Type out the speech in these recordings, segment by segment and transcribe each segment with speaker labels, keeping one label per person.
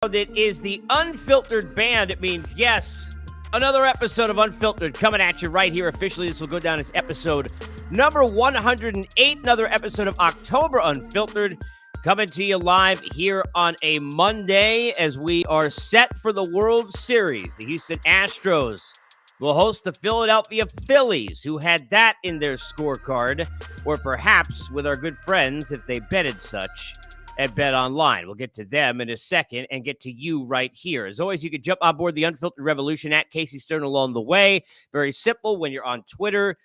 Speaker 1: It is the Unfiltered band. It means, yes, another episode of Unfiltered coming at you right here officially. This will go down as episode number 108, another episode of October Unfiltered, coming to you live here on a Monday as we are set for the World Series. The Houston Astros will host the Philadelphia Phillies, who had that in their scorecard, or perhaps with our good friends, if they betted such, at Bet Online. We'll get to them in a second and get to you right here. As always, you can jump on board the Unfiltered Revolution at Casey Stern along the way. Very simple when you're on Twitter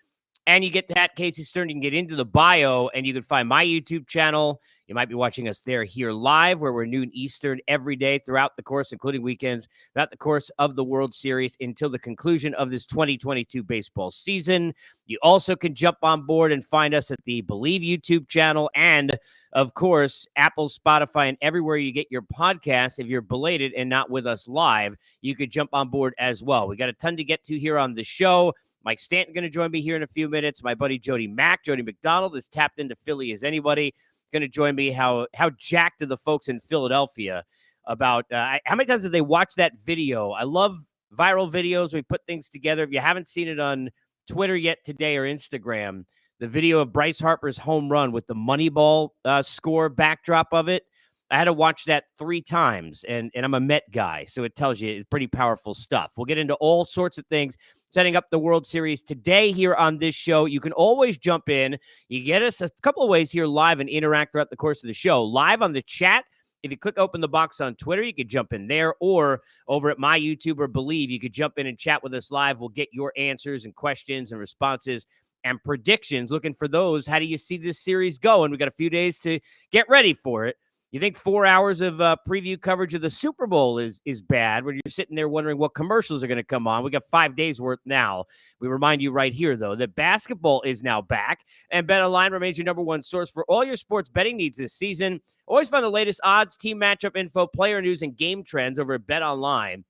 Speaker 1: and you get to at Casey Stern, you can get into the bio and you can find my YouTube channel. You might be watching us there here live, where we're noon Eastern every day throughout the course, including weekends, throughout the course of the World Series until the conclusion of this 2022 baseball season. You also can jump on board and find us at the Believe YouTube channel and, of course, Apple, Spotify, and everywhere you get your podcasts. If you're belated and not with us live, you could jump on board as well. We got a ton to get to here on the show. Mike Stanton going to join me here in a few minutes. My buddy Jody McDonald is tapped into Philly as anybody. Going to join me. How jacked are the folks in Philadelphia about how many times did they watch that video? I love viral videos. We put things together. If you haven't seen it on Twitter yet today or Instagram, the video of Bryce Harper's home run with the Moneyball score backdrop of it. I had to watch that 3 times, and I'm a Met guy, so it tells you it's pretty powerful stuff. We'll get into all sorts of things setting up the World Series today here on this show. You can always jump in. You get us a couple of ways here live and interact throughout the course of the show. Live on the chat. If you click open the box on Twitter, you could jump in there, or over at my YouTube or Believe, you could jump in and chat with us live. We'll get your answers and questions and responses and predictions. Looking for those. How do you see this series going? We got a few days to get ready for it. You think 4 hours of preview coverage of the Super Bowl is bad, when you're sitting there wondering what commercials are going to come on? We got 5 days worth now. We remind you right here, though, that basketball is now back, and BetOnline remains your number one source for all your sports betting needs this season. Always find the latest odds, team matchup info, player news, and game trends over at BetOnline.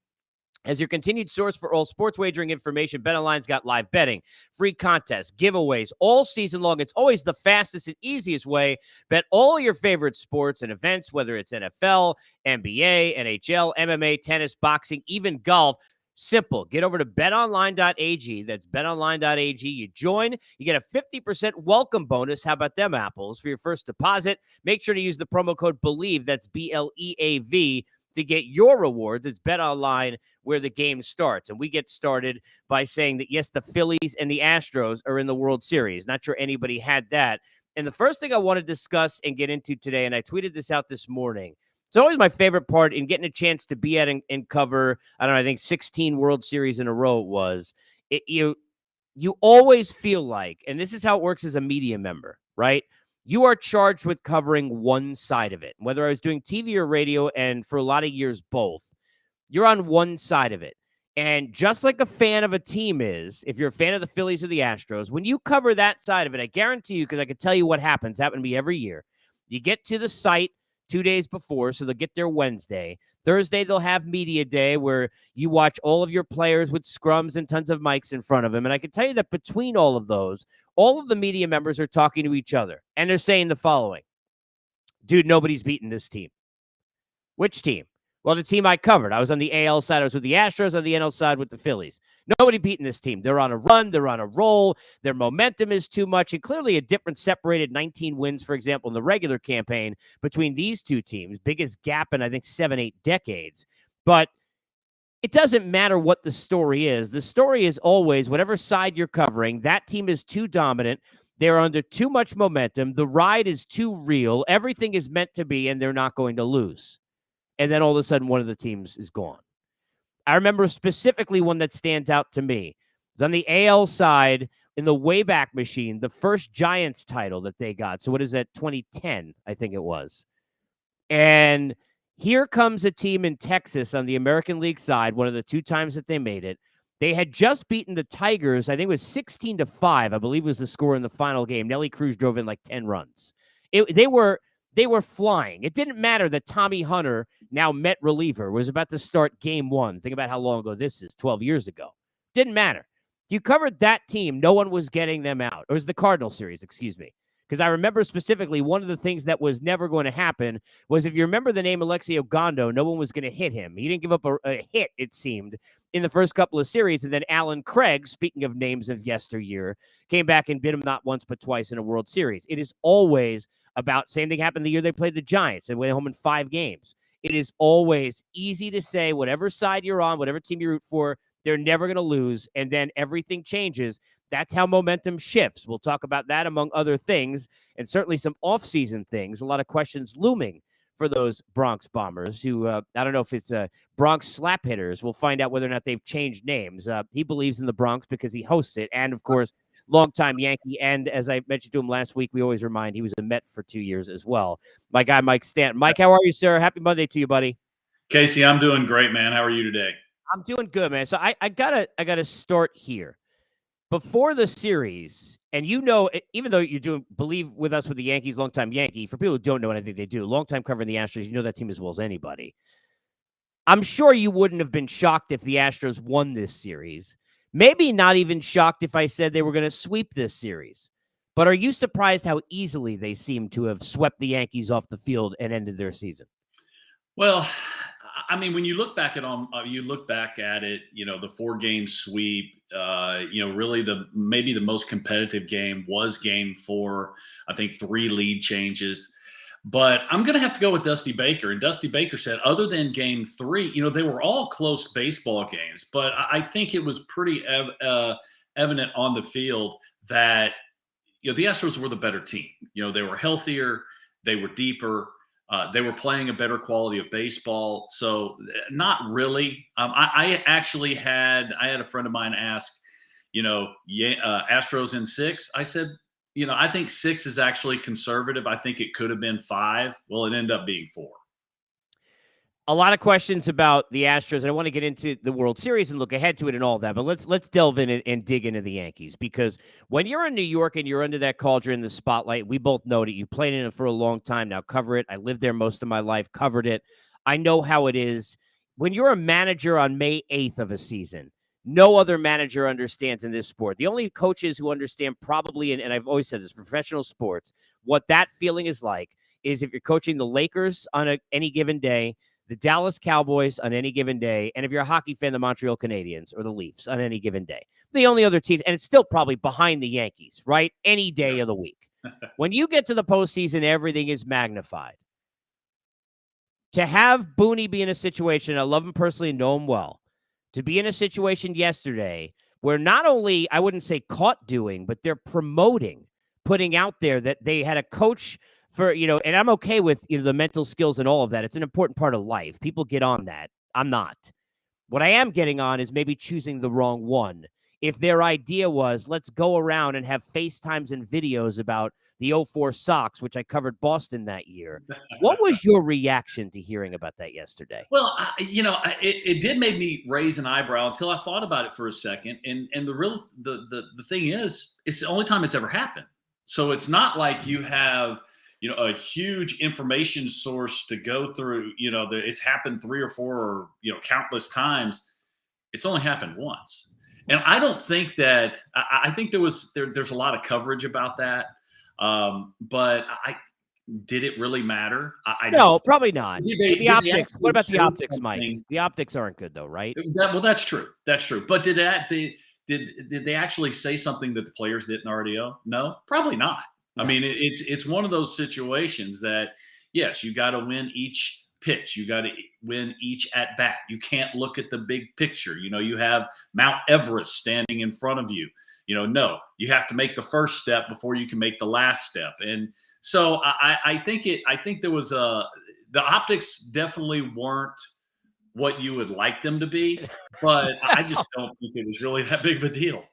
Speaker 1: As your continued source for all sports wagering information, BetOnline's got live betting, free contests, giveaways all season long. It's always the fastest and easiest way. Bet all your favorite sports and events, whether it's NFL, NBA, NHL, MMA, tennis, boxing, even golf. Simple. Get over to betonline.ag. That's betonline.ag. You join, you get a 50% welcome bonus. How about them apples for your first deposit? Make sure to use the promo code BELIEVE. That's BLEAV. To get your rewards. It's BetOnline, where the game starts. And we get started by saying that, yes, the Phillies and the Astros are in the World Series. Not sure anybody had that. And the first thing I want to discuss and get into today, and I tweeted this out this morning, it's always my favorite part in getting a chance to be at and cover, I don't know, I think 16 World Series in a row it was. You always feel like, and this is how it works as a media member, right? You are charged with covering one side of it. Whether I was doing TV or radio, and for a lot of years, both, you're on one side of it. And just like a fan of a team is, if you're a fan of the Phillies or the Astros, when you cover that side of it, I guarantee you, because I can tell you what happens, happen to me every year. You get to the site 2 days before, so they'll get there Wednesday. Thursday, they'll have media day where you watch all of your players with scrums and tons of mics in front of them. And I can tell you that between all of those, all of the media members are talking to each other. And they're saying the following: dude, nobody's beaten this team. Which team? Well, the team I covered. I was on the AL side. I was with the Astros. On the NL side with the Phillies. Nobody beating this team. They're on a run. They're on a roll. Their momentum is too much. And clearly a difference separated 19 wins, for example, in the regular campaign between these two teams. Biggest gap in, I think, 7-8 decades. But it doesn't matter what the story is. The story is always, whatever side you're covering, that team is too dominant. They're under too much momentum. The ride is too real. Everything is meant to be, and they're not going to lose. And then all of a sudden, one of the teams is gone. I remember specifically one that stands out to me. It was on the AL side in the Wayback Machine, the first Giants title that they got. So what is that, 2010, I think it was. And here comes a team in Texas on the American League side, one of the 2 times that they made it. They had just beaten the Tigers. I think it was 16-5, I believe was the score in the final game. Nelly Cruz drove in like 10 runs. They were flying. It didn't matter that Tommy Hunter, now Met reliever, was about to start game 1. Think about how long ago this is, 12 years ago. Didn't matter. You covered that team. No one was getting them out. It was the Cardinal series, excuse me. Because I remember specifically one of the things that was never going to happen was, if you remember the name Alexei Ogando, no one was going to hit him. He didn't give up a hit, it seemed, in the first couple of series. And then Alan Craig, speaking of names of yesteryear, came back and bit him not once but twice in a World Series. It is always about, same thing happened the year they played the Giants. They went home in 5 games. It is always easy to say, whatever side you're on, whatever team you root for, they're never going to lose. And then everything changes. That's how momentum shifts. We'll talk about that among other things, and certainly some offseason things. A lot of questions looming for those Bronx Bombers who, I don't know if it's Bronx Slap Hitters. We'll find out whether or not they've changed names. He believes in the Bronx because he hosts it. And, of course, longtime Yankee. And as I mentioned to him last week, we always remind he was a Met for 2 years as well. My guy, Mike Stanton. Mike, how are you, sir? Happy Monday to you, buddy.
Speaker 2: Casey, I'm doing great, man. How are you today?
Speaker 1: I'm doing good, man. So I gotta start here. Before the series, and even though you believe with us with the Yankees, longtime Yankee, for people who don't know what I think they do, long time covering the Astros, you know that team as well as anybody. I'm sure you wouldn't have been shocked if the Astros won this series. Maybe not even shocked if I said they were going to sweep this series. But are you surprised how easily they seem to have swept the Yankees off the field and ended their season?
Speaker 2: Well, I mean, when you look back at it, the 4-game sweep. Really maybe the most competitive game was Game 4. I think 3 lead changes. But I'm going to have to go with Dusty Baker. And Dusty Baker said, other than Game 3, they were all close baseball games. But I think it was pretty evident on the field that the Astros were the better team. They were healthier, they were deeper. They were playing a better quality of baseball. So not really. I actually had a friend of mine ask, Astros in 6. I said, I think 6 is actually conservative. I think it could have been 5. Well, it ended up being 4.
Speaker 1: A lot of questions about the Astros, and I want to get into the World Series and look ahead to it and all that, but let's delve in and dig into the Yankees, because when you're in New York and you're under that cauldron, the spotlight, we both know that you played in it for a long time now, cover it. I lived there most of my life, covered it. I know how it is. When you're a manager on May 8th of a season, no other manager understands in this sport. The only coaches who understand probably, and I've always said this, professional sports, what that feeling is like is if you're coaching the Lakers on any given day, the Dallas Cowboys on any given day, and if you're a hockey fan, the Montreal Canadiens or the Leafs on any given day. The only other teams, and it's still probably behind the Yankees, right? Any day of the week. When you get to the postseason, everything is magnified. To have Booney be in a situation, I love him personally, know him well, to be in a situation yesterday where not only, I wouldn't say caught doing, but they're promoting, putting out there that they had a coach for, and I'm okay with the mental skills and all of that. It's an important part of life. People get on that. I'm not. What I am getting on is maybe choosing the wrong one. If their idea was, let's go around and have FaceTimes and videos about the 04 Sox, which I covered Boston that year. What was your reaction to hearing about that yesterday?
Speaker 2: Well, it did make me raise an eyebrow until I thought about it for a second. And the thing is, it's the only time it's ever happened. So it's not like you have a huge information source to go through, it's happened 3 or 4 or, countless times. It's only happened once. And I don't think that, I think there's a lot of coverage about that. But did it really matter?
Speaker 1: No, probably not.
Speaker 2: The
Speaker 1: optics. What about the optics, Mike? The optics aren't good though, right?
Speaker 2: Well, that's true. That's true. But did they actually say something that the players didn't already know? No, probably not. I mean, it's one of those situations that, yes, you got to win each pitch. You got to win each at bat. You can't look at the big picture. You have Mount Everest standing in front of you. No, you have to make the first step before you can make the last step. And so I think there was the optics definitely weren't what you would like them to be, but I just don't think it was really that big of a deal.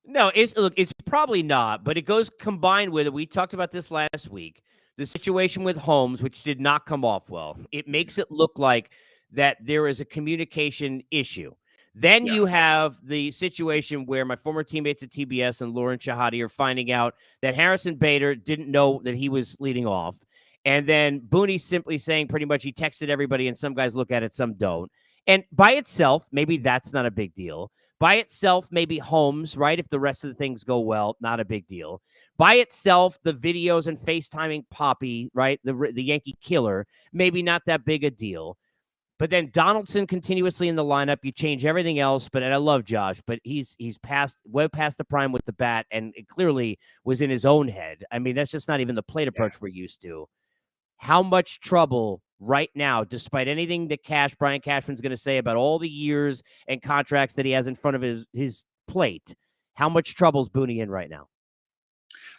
Speaker 1: No, it's probably not, but it goes combined with it. We talked about this last week. The situation with Holmes, which did not come off well, it makes it look like that there is a communication issue. Then you have the situation where my former teammates at TBS and Lauren Shahadi are finding out that Harrison Bader didn't know that he was leading off. And then Booney simply saying pretty much he texted everybody and some guys look at it, some don't. And by itself, maybe that's not a big deal. By itself, maybe Holmes, right? If the rest of the things go well, not a big deal. By itself, the videos and FaceTiming Poppy, right? The Yankee killer, maybe not that big a deal. But then Donaldson continuously in the lineup, you change everything else. But and I love Josh, but he's way past the prime with the bat, and it clearly was in his own head. I mean, that's just not even the plate approach we're used to. How much trouble right now, despite anything that Brian Cashman's going to say about all the years and contracts that he has in front of his plate, how much trouble's Booney in right now?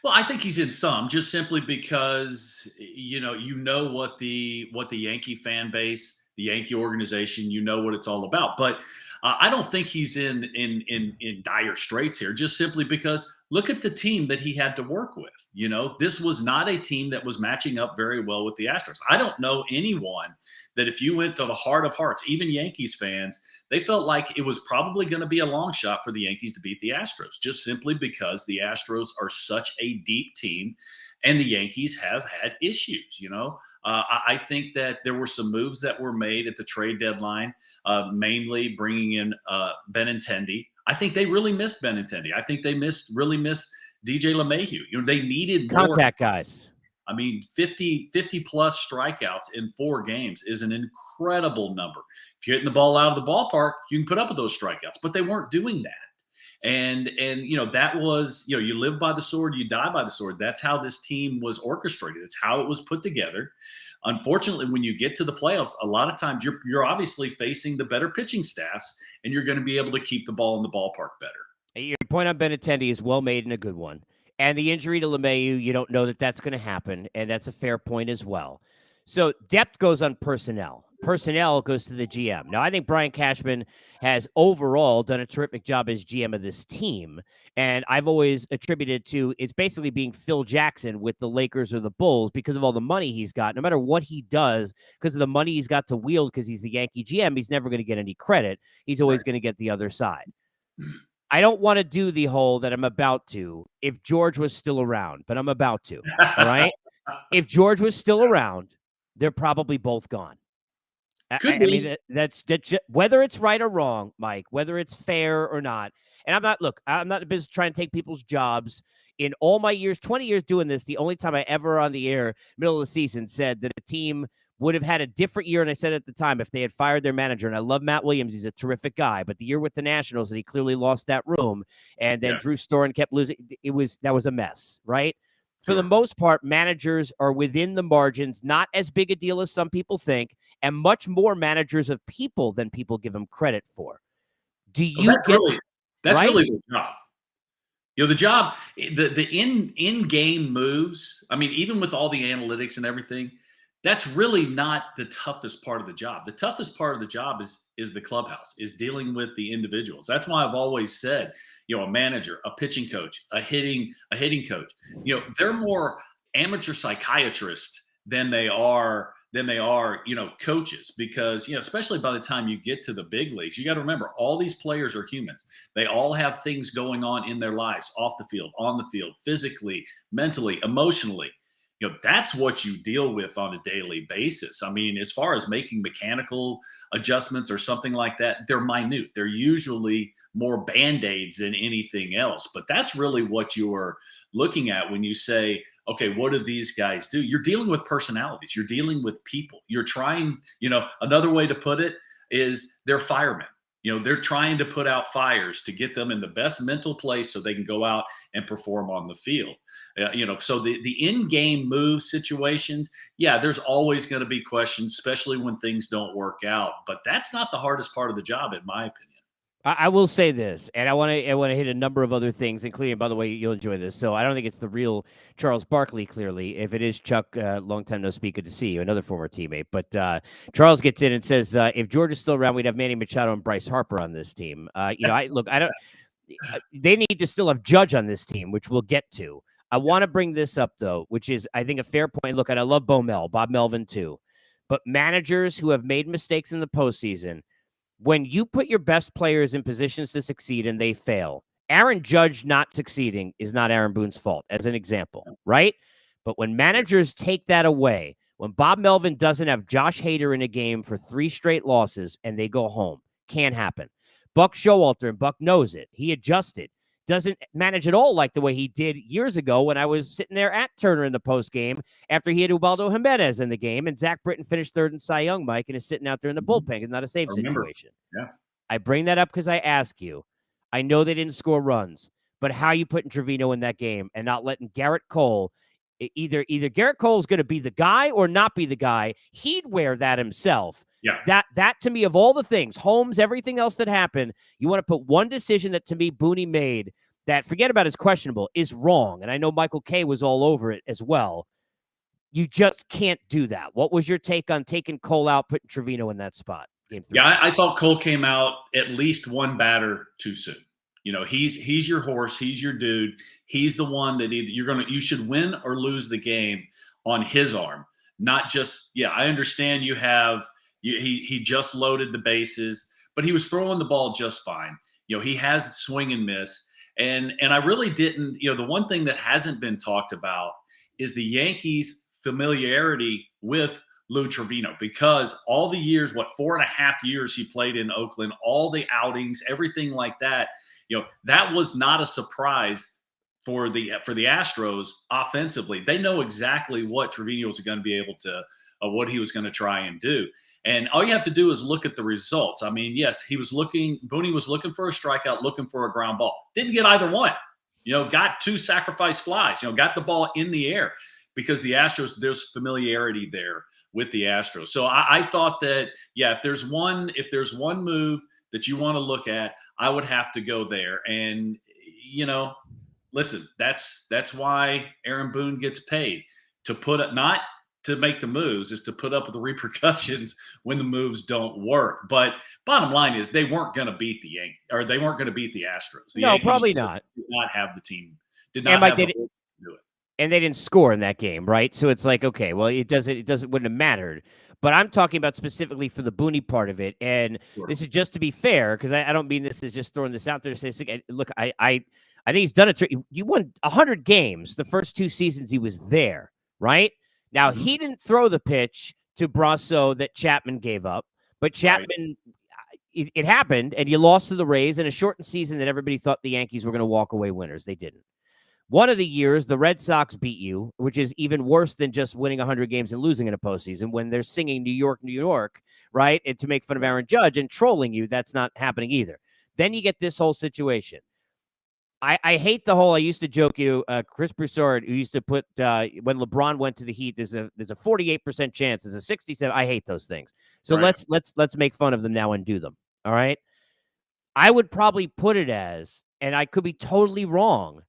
Speaker 2: Well, I think he's in some, just simply because what the Yankee fan base, the Yankee organization, what it's all about. But I don't think he's in dire straits here, just simply because look at the team that he had to work with. This was not a team that was matching up very well with the Astros. I don't know anyone that if you went to the heart of hearts, even Yankees fans, they felt like it was probably going to be a long shot for the Yankees to beat the Astros, just simply because the Astros are such a deep team and the Yankees have had issues. I think that there were some moves that were made at the trade deadline, mainly bringing in Benintendi. I think they really missed Benintendi. I think they really missed DJ LeMahieu. They needed more
Speaker 1: contact guys.
Speaker 2: I mean, 50 plus strikeouts in 4 games is an incredible number. If you're hitting the ball out of the ballpark, you can put up with those strikeouts, but they weren't doing that. And that was, you live by the sword, you die by the sword. That's how this team was orchestrated. It's how it was put together. Unfortunately, when you get to the playoffs, a lot of times you're obviously facing the better pitching staffs, and you're going to be able to keep the ball in the ballpark better.
Speaker 1: Your point on Benintendi is well made and a good one. And the injury to LeMahieu, you don't know that that's going to happen, and that's a fair point as well. So depth goes on personnel. Personnel goes to the GM. Now, I think Brian Cashman has overall done a terrific job as GM of this team, and I've always attributed to it's basically being Phil Jackson with the Lakers or the Bulls because of all the money he's got. No matter what he does, because of the money he's got to wield because he's the Yankee GM, he's never going to get any credit. He's always going to get the other side. I don't want to do the whole that I'm about to if George was still around, but I'm about to. All right. If George was still around, they're probably both gone. I mean, that's whether it's right or wrong, Mike, whether it's fair or not. And I'm not in the business trying to take people's jobs. In all my years, 20 years doing this, the only time I ever on the air, middle of the season, said that a team would have had a different year. And I said at the time, if they had fired their manager, and I love Matt Williams, he's a terrific guy, but the year with the Nationals, and he clearly lost that room. And then Drew Storen kept losing. That was a mess, right? For the most part, managers are within the margins, not as big a deal as some people think, and much more managers of people than people give them credit for. Do you
Speaker 2: that's really the job. The job, the in-game moves, I mean, even with all the analytics and everything, that's really not the toughest part of the job. The toughest part of the job is the clubhouse, is dealing with the individuals. That's why I've always said, a manager, a pitching coach, a hitting coach, they're more amateur psychiatrists than they are coaches, because especially by the time you get to the big leagues, you got to remember all these players are humans. They all have things going on in their lives, off the field, on the field, physically, mentally, emotionally. That's what you deal with on a daily basis. I mean, as far as making mechanical adjustments or something like that, they're minute. They're usually more Band-Aids than anything else. But that's really what you're looking at when you say, okay, what do these guys do? You're dealing with personalities. You're dealing with people. You're trying, another way to put it is they're firemen. They're trying to put out fires to get them in the best mental place so they can go out and perform on the field. So the in-game move situations, there's always going to be questions, especially when things don't work out. But that's not the hardest part of the job, in my opinion.
Speaker 1: I will say this, and I want to hit a number of other things, including, by the way, you'll enjoy this. So I don't think it's the real Charles Barkley, clearly. If it is, Chuck, long time no speak, good to see you, another former teammate. But Charles gets in and says, if George is still around, we'd have Manny Machado and Bryce Harper on this team. They need to still have Judge on this team, which we'll get to. I want to bring this up, though, which is, I think, a fair point. Look, and I love Bob Melvin, too. But managers who have made mistakes in the postseason, when you put your best players in positions to succeed and they fail, Aaron Judge not succeeding is not Aaron Boone's fault, as an example, right? But when managers take that away, When Bob Melvin doesn't have Josh Hader in a game for 3 straight losses and they go home, can't happen. Buck Showalter, and Buck knows it. He adjusted. Doesn't manage at all like the way he did years ago when I was sitting there at Turner in the post game after he had Ubaldo Jimenez in the game and Zach Britton finished third in Cy Young, Mike, and is sitting out there in the bullpen. It's not a safe situation.
Speaker 2: Yeah.
Speaker 1: I bring that up because I ask you. I know they didn't score runs, but how are you putting Trevino in that game and not letting Garrett Cole? Either Garrett Cole is going to be the guy or not be the guy. He'd wear that himself.
Speaker 2: Yeah.
Speaker 1: That to me, of all the things, Holmes, everything else that happened, you want to put one decision that to me Booney made that, forget about, is questionable, is wrong. And I know Michael Kay was all over it as well. You just can't do that. What was your take on taking Cole out, putting Trevino in that spot? Game 3.
Speaker 2: Yeah, I thought Cole came out at least one batter too soon. He's your horse. He's your dude. He's the one that either you should win or lose the game on his arm, not just. Yeah, I understand he just loaded the bases, but he was throwing the ball just fine. He has swing and miss, and I really didn't. The one thing that hasn't been talked about is the Yankees' familiarity with Lou Trevino, because all the years, 4.5 years he played in Oakland, all the outings, everything like that. That was not a surprise for the Astros offensively. They know exactly what Trevino was going to be able to, what he was going to try and do. And all you have to do is look at the results. I mean, yes, Booney was looking for a strikeout, looking for a ground ball. Didn't get either one. Got 2 sacrifice flies, got the ball in the air because the Astros, there's familiarity there with the Astros. So I thought that, yeah, if there's one move that you want to look at, I would have to go there. And, listen, that's why Aaron Boone gets paid, to put up, not to make the moves, is to put up with the repercussions when the moves don't work. But bottom line is they weren't going to beat the Yankees, or they weren't going to beat the Astros. The Yankees
Speaker 1: probably not.
Speaker 2: Did not have the team. Did not have the to do it.
Speaker 1: And they didn't score in that game, right? So it's like, okay, well, it wouldn't have mattered. But I'm talking about specifically for the Booney part of it. And sure, this is just to be fair, because I don't mean this as just throwing this out there to say, look, I think he's done it. You won 100 games the first 2 seasons he was there, right? Now, he didn't throw the pitch to Brasso that Chapman gave up, but Chapman, it happened, and you lost to the Rays in a shortened season that everybody thought the Yankees were going to walk away winners. They didn't. One of the years, the Red Sox beat you, which is even worse than just winning 100 games and losing in a postseason when they're singing New York, New York, right? And to make fun of Aaron Judge and trolling you, that's not happening either. Then you get this whole situation. I hate the whole, I used to joke Chris Broussard, who used to put, when LeBron went to the Heat, there's a 48% chance, there's a 67. I hate those things. So let's make fun of them now and do them. All right. I would probably put it as, and I could be totally wrong,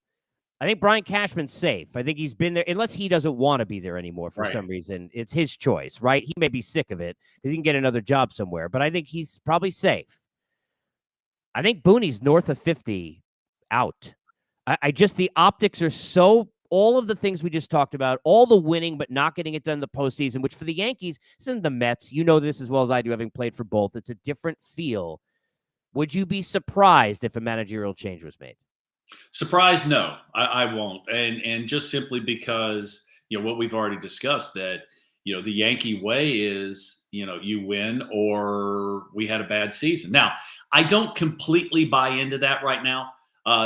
Speaker 1: I think Brian Cashman's safe. I think he's been there, unless he doesn't want to be there anymore for some reason. It's his choice, right? He may be sick of it because he can get another job somewhere, but I think he's probably safe. I think Booney's north of 50 out. I just, the optics are so, all of the things we just talked about, all the winning but not getting it done in the postseason, which for the Yankees, this isn't the Mets. You know this as well as I do, having played for both. It's a different feel. Would you be surprised if a managerial change was made?
Speaker 2: Surprised? No, I won't. And just simply because, what we've already discussed, that, the Yankee way is, you win or we had a bad season. Now, I don't completely buy into that right now.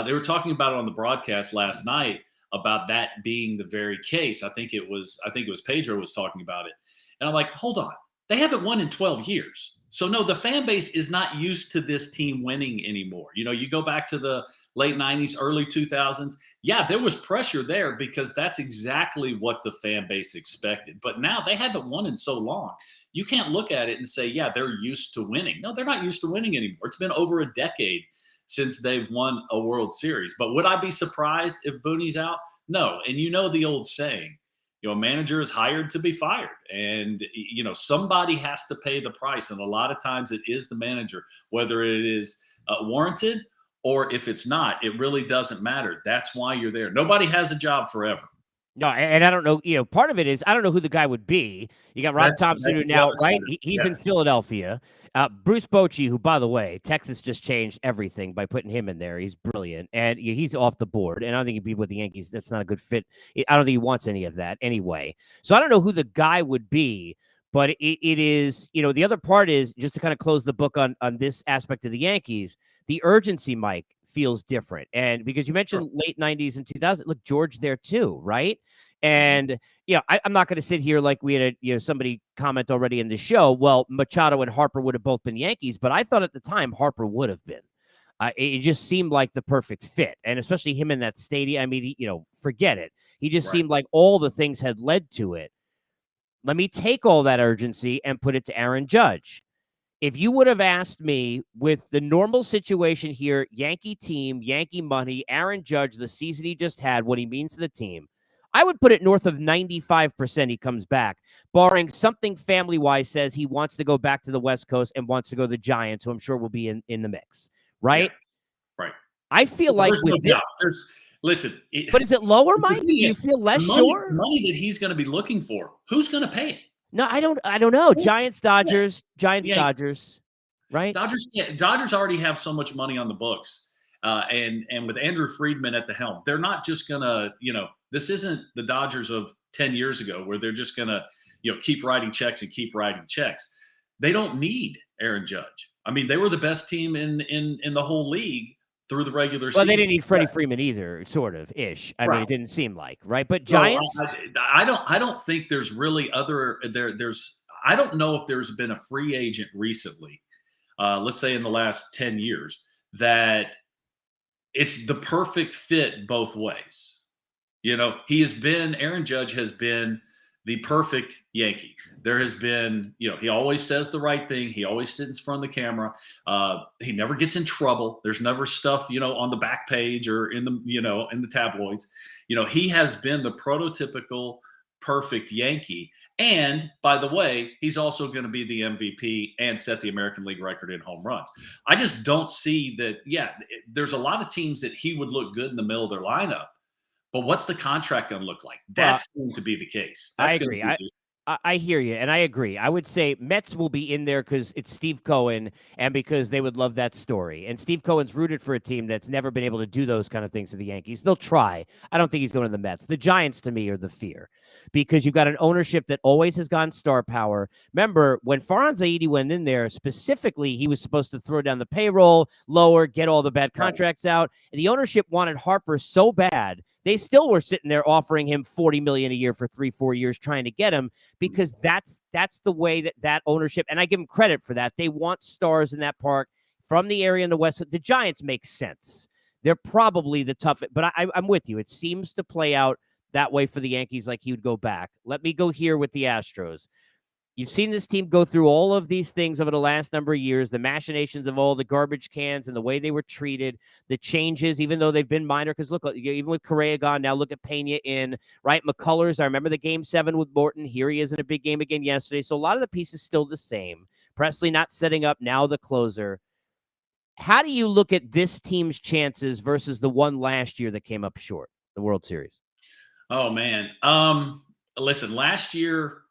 Speaker 2: They were talking about it on the broadcast last night about that being the very case. I think it was Pedro was talking about it. And I'm like, hold on. They haven't won in 12 years. So no, the fan base is not used to this team winning anymore. You go back to the late 90s, early 2000s. Yeah, there was pressure there because that's exactly what the fan base expected. But now they haven't won in so long. You can't look at it and say, yeah, they're used to winning. No, they're not used to winning anymore. It's been over a decade since they've won a World Series. But would I be surprised if Booney's out? No. And the old saying, a manager is hired to be fired, and somebody has to pay the price. And a lot of times it is the manager, whether it is warranted or if it's not, it really doesn't matter. That's why you're there. Nobody has a job forever.
Speaker 1: No, and I don't know, part of it is I don't know who the guy would be. You got Rob Thompson, who
Speaker 2: That's the
Speaker 1: now,
Speaker 2: other side
Speaker 1: right?
Speaker 2: of it.
Speaker 1: He's in
Speaker 2: Yes.
Speaker 1: Philadelphia. Bruce Bochy, who, by the way, Texas just changed everything by putting him in there. He's brilliant, and he's off the board. And I don't think he'd be with the Yankees. That's not a good fit. I don't think he wants any of that anyway. So I don't know who the guy would be, but it is, the other part is just to kind of close the book on this aspect of the Yankees. The urgency, Mike, feels different, and because you
Speaker 2: Sure.
Speaker 1: mentioned late '90s and 2000, look, George there too, right?
Speaker 2: Mhm.
Speaker 1: And I'm not going to sit here like we had somebody comment already in the show. Well, Machado and Harper would have both been Yankees, but I thought at the time Harper would have been. It just seemed like the perfect fit, and especially him in that stadium. I mean, forget it. He just
Speaker 2: Right.
Speaker 1: seemed like all the things had led to it. Let me take all that urgency and put it to Aaron Judge. If you would have asked me with the normal situation here, Yankee team, Yankee money, Aaron Judge, the season he just had, what he means to the team, I would put it north of 95% he comes back, barring something family wise says he wants to go back to the West Coast and wants to go to the Giants, who I'm sure will be in the mix,
Speaker 2: Yeah.
Speaker 1: right?
Speaker 2: Right.
Speaker 1: I feel
Speaker 2: Well,
Speaker 1: like
Speaker 2: there's no
Speaker 1: with this,
Speaker 2: doubt. Listen,
Speaker 1: but is it lower,
Speaker 2: the
Speaker 1: Mike?
Speaker 2: thing
Speaker 1: Do you
Speaker 2: is,
Speaker 1: feel
Speaker 2: the
Speaker 1: less
Speaker 2: money
Speaker 1: sure?
Speaker 2: money that he's going to be looking for, who's going to pay it?
Speaker 1: No, I don't know.
Speaker 2: Who?
Speaker 1: Giants,
Speaker 2: Yeah.
Speaker 1: Dodgers, Giants,
Speaker 2: Yeah.
Speaker 1: Dodgers, right?
Speaker 2: Dodgers. Yeah, Dodgers already have so much money on the books, and with Andrew Friedman at the helm, they're not just going to. This isn't the Dodgers of 10 years ago where they're just going to, keep writing checks and keep writing checks. They don't need Aaron Judge. I mean, they were the best team in the whole league through the regular
Speaker 1: Well, they
Speaker 2: season.
Speaker 1: didn't need Freddie Freeman either, sort of ish. I mean,
Speaker 2: Right.
Speaker 1: it didn't seem like, right? But
Speaker 2: So
Speaker 1: Giants,
Speaker 2: I don't think there's really other there's I don't know if there's been a free agent recently, let's say in the last 10 years, that it's the perfect fit both ways. Aaron Judge has been the perfect Yankee. There has been, he always says the right thing. He always sits in front of the camera. He never gets in trouble. There's never stuff, on the back page or in the tabloids. He has been the prototypical perfect Yankee. And by the way, he's also going to be the MVP and set the American League record in home runs. I just don't see that. Yeah, there's a lot of teams that he would look good in the middle of their lineup, but what's the contract going to look like?
Speaker 1: well,
Speaker 2: That's going to be the case.
Speaker 1: I
Speaker 2: That's going to
Speaker 1: agree.
Speaker 2: be
Speaker 1: I hear you, and I agree. I would say Mets will be in there because it's Steve Cohen and because they would love that story. And Steve Cohen's rooted for a team that's never been able to do those kind of things to the Yankees. They'll try. I don't think he's going to the Mets. The Giants, to me, are the fear because you've got an ownership that always has gone star power. Remember, when Farhan Zaidi went in there, specifically, he was supposed to throw down the payroll, lower, get all the bad
Speaker 2: right.
Speaker 1: contracts out. And the ownership wanted Harper so bad, they still were sitting there offering him $40 million a year for 3-4 years trying to get him, because that's the way that ownership, and I give them credit for that. They want stars in that park from the area in the West. The Giants make sense. They're probably the toughest, but I'm with you. It seems to play out that way for the Yankees, like he would go back. Let me go here with the Astros. You've seen this team go through all of these things over the last number of years, the machinations of all the garbage cans and the way they were treated, the changes, even though they've been minor. Because look, even with Correa gone, now look at Pena in, right? McCullers, I remember the game 7 with Morton. Here he is in a big game again yesterday. So a lot of the pieces still the same. Presley not setting up, now the closer. How do you look at this team's chances versus the one last year that came up short, the World Series?
Speaker 2: Oh man. Listen, last year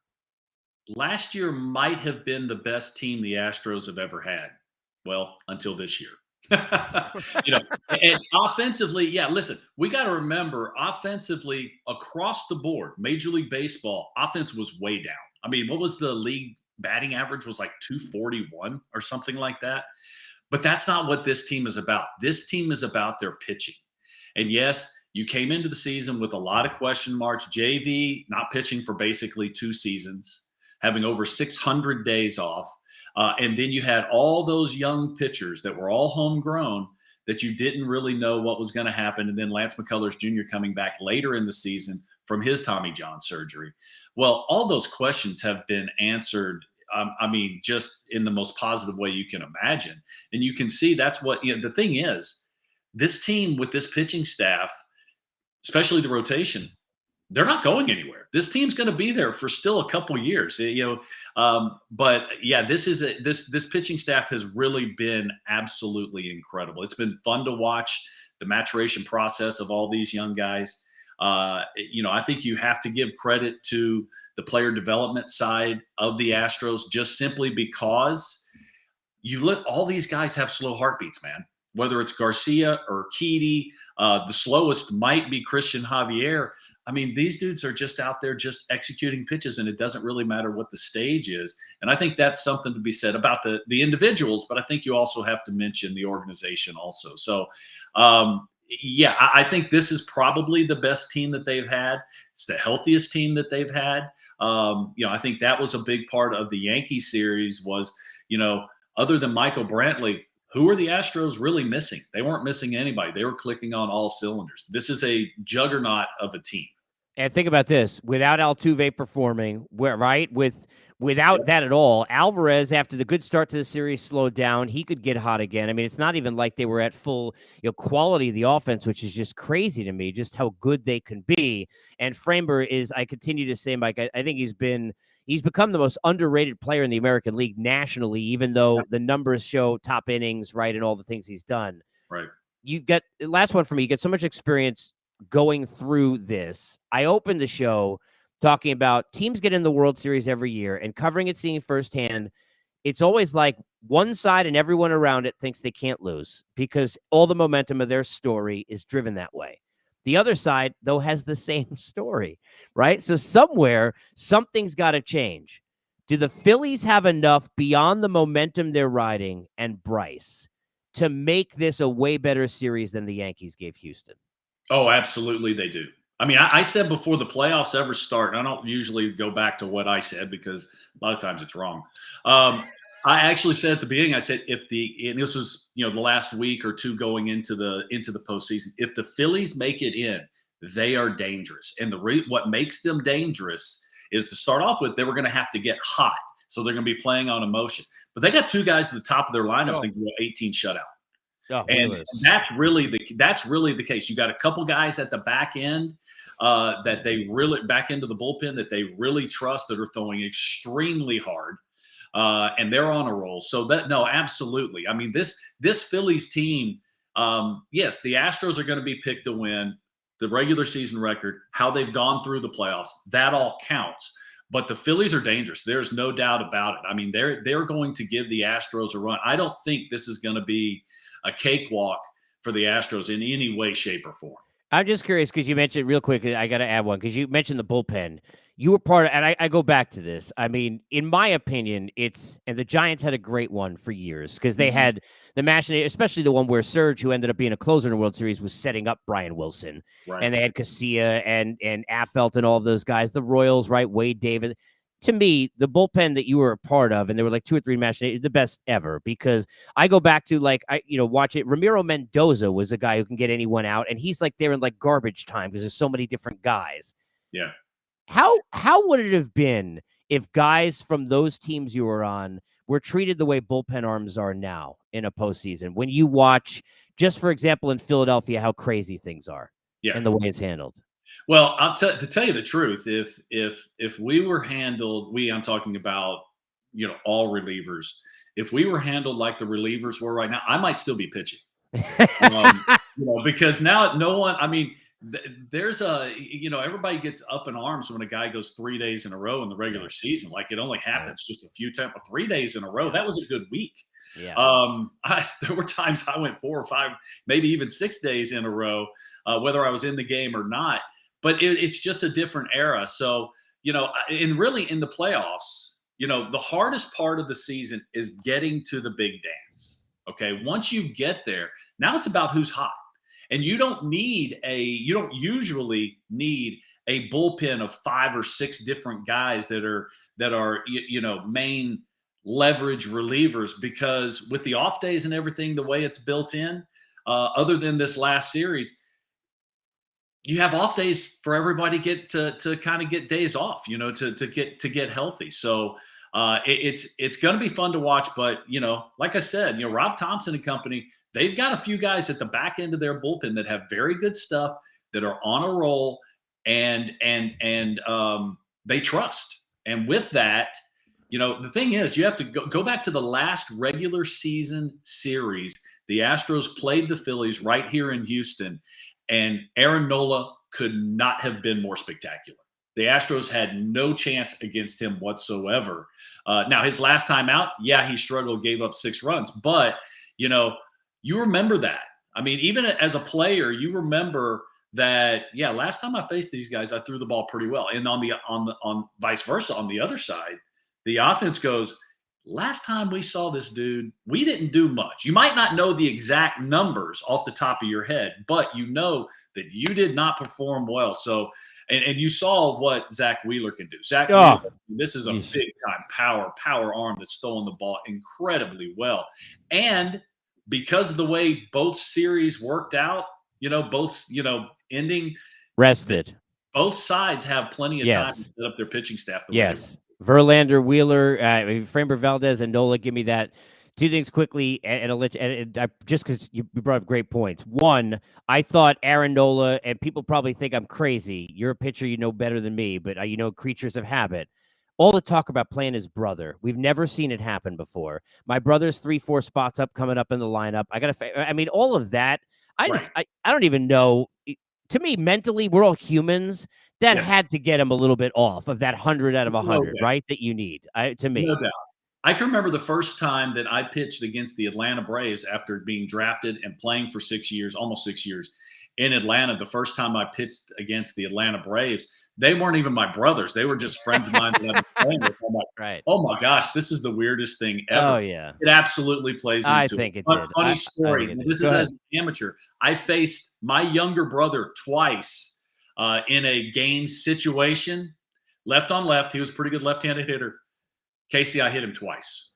Speaker 2: might have been the best team the Astros have ever had. Well, until this year. And offensively, yeah, listen, we got to remember offensively across the board, Major League Baseball, offense was way down. I mean, what was the league batting average? Was like 241 or something like that. But that's not what this team is about. This team is about their pitching. And yes, you came into the season with a lot of question marks. JV not pitching for basically 2 seasons, having over 600 days off. And then you had all those young pitchers that were all homegrown that you didn't really know what was going to happen. And then Lance McCullers Jr. coming back later in the season from his Tommy John surgery. Well, all those questions have been answered. I mean, just in the most positive way you can imagine. And you can see that's what, the thing is, this team with this pitching staff, especially the rotation, they're not going anywhere. This team's going to be there for still a couple years, but yeah, this pitching staff has really been absolutely incredible. It's been fun to watch the maturation process of all these young guys. I think you have to give credit to the player development side of the Astros just simply because you let all these guys have slow heartbeats, man. Whether it's Garcia or Urquidy, the slowest might be Christian Javier. I mean, these dudes are just out there just executing pitches, and it doesn't really matter what the stage is. And I think that's something to be said about the individuals, but I think you also have to mention the organization also. So, yeah, I think this is probably the best team that they've had. It's the healthiest team that they've had. I think that was a big part of the Yankee series was, other than Michael Brantley, who are the Astros really missing? They weren't missing anybody. They were clicking on all cylinders. This is a juggernaut of a team.
Speaker 1: And think about this: without Altuve performing, without
Speaker 2: Yep.
Speaker 1: that at all, Alvarez, after the good start to the series, slowed down. He could get hot again. I mean, it's not even like they were at full quality of the offense, which is just crazy to me, just how good they can be. And Framber is, I continue to say, Mike, I think he's become the most underrated player in the American League nationally, even though the numbers show top innings, right, and all the things he's done.
Speaker 2: Right.
Speaker 1: You've got last one for me. You get so much experience going through this. I opened the show talking about teams get in the World Series every year and covering it, seeing firsthand. It's always like one side and everyone around it thinks they can't lose because all the momentum of their story is driven that way. The other side, though, has the same story, right? So somewhere, something's got to change. Do the Phillies have enough beyond the momentum they're riding and Bryce to make this a way better series than the Yankees gave Houston?
Speaker 2: Oh, absolutely they do. I mean, I said before the playoffs ever start, and I don't usually go back to what I said because a lot of times it's wrong. I actually said at the beginning, I said and this was the last week or two going into the postseason, if the Phillies make it in, they are dangerous. And what makes them dangerous is to start off with, they were going to have to get hot, so they're going to be playing on emotion. But they got two guys at the top of their lineup that can go 18 shutout.
Speaker 1: Oh,
Speaker 2: And that's really the case. You got a couple guys at the back end that they really back into the bullpen that they really trust that are throwing extremely hard, and they're on a roll. So absolutely. I mean, this Phillies team, yes, the Astros are going to be picked to win the regular season record. How they've gone through the playoffs, that all counts. But the Phillies are dangerous. There's no doubt about it. I mean, they're going to give the Astros a run. I don't think this is going to be a cakewalk for the Astros in any way, shape, or form.
Speaker 1: I'm just curious because you mentioned real quick. I got to add one because you mentioned the bullpen. You were part of, and I go back to this. I mean, in my opinion, and the Giants had a great one for years because they had the machination, especially the one where Serge, who ended up being a closer in the World Series, was setting up Brian Wilson.
Speaker 2: Right.
Speaker 1: And they had Casilla and Affelt and all of those guys. The Royals, right? Wade Davis. To me, the bullpen that you were a part of, and there were like two or three machinations, the best ever, because I go back to watch it. Ramiro Mendoza was a guy who can get anyone out, and he's like there in like garbage time because there's so many different guys.
Speaker 2: Yeah.
Speaker 1: How would it have been if guys from those teams you were on were treated the way bullpen arms are now in a postseason? When you watch, just for example, in Philadelphia, how crazy things are and the way it's handled.
Speaker 2: Well, to tell you the truth, if we were handled, I'm talking about all relievers. If we were handled like the relievers were right now, I might still be pitching. Because now no one. I mean, there's everybody gets up in arms when a guy goes 3 days in a row in the regular season. Like it only happens just a few times. 3 days in a row, that was a good week.
Speaker 1: Yeah.
Speaker 2: There were times I went 4 or 5, maybe even 6 days in a row, whether I was in the game or not. But it's just a different era. So, and really in the playoffs, the hardest part of the season is getting to the big dance. Okay. Once you get there, now it's about who's hot. And you don't usually need a bullpen of 5 or 6 different guys that are main leverage relievers, because with the off days and everything, the way it's built in, other than this last series, you have off days for everybody to kind of get days off, to get healthy. So it's going to be fun to watch. But like I said, Rob Thompson and company, they've got a few guys at the back end of their bullpen that have very good stuff, that are on a roll, and they trust. And with that, the thing is, you have to go back to the last regular season series. The Astros played the Phillies right here in Houston. And Aaron Nola could not have been more spectacular. The Astros had no chance against him whatsoever. Now, his last time out, yeah, he struggled, gave up 6 runs, but you remember that. I mean, even as a player, you remember that. Yeah, last time I faced these guys, I threw the ball pretty well, and on vice versa, on the other side, the offense goes. Last time we saw this dude, we didn't do much. You might not know the exact numbers off the top of your head, but you know that you did not perform well. So, and you saw what Zach Wheeler can do. Zach Wheeler, this is a big time power arm that's throwing the ball incredibly well. And because of the way both series worked out, ending
Speaker 1: rested.
Speaker 2: Both sides have plenty of time to set up their pitching staff.
Speaker 1: Verlander, Wheeler, Framber Valdez, and Nola. Give me that. 2 things quickly, and just because you brought up great points. One, I thought Aaron Nola, and people probably think I'm crazy. You're a pitcher, you know better than me, but creatures of habit. All the talk about playing his brother. We've never seen it happen before. My brother's 3-4 spots coming up in the lineup. All of that. I don't even know. To me, mentally, we're all humans. That had to get him a little bit off of that 100 out of 100, right? That you need, to me.
Speaker 2: No doubt. I can remember the first time that I pitched against the Atlanta Braves after being drafted and playing for 6 years, almost 6 years in Atlanta. The first time I pitched against the Atlanta Braves, they weren't even my brothers. They were just friends of mine that I've been playing with. I'm like, oh my gosh, this is the weirdest thing ever.
Speaker 1: Oh, yeah.
Speaker 2: It absolutely plays into
Speaker 1: it. I think it did.
Speaker 2: Funny story. This is as an amateur. I faced my younger brother twice in a game situation, left on left. He was a pretty good left-handed hitter. Casey, I hit him twice.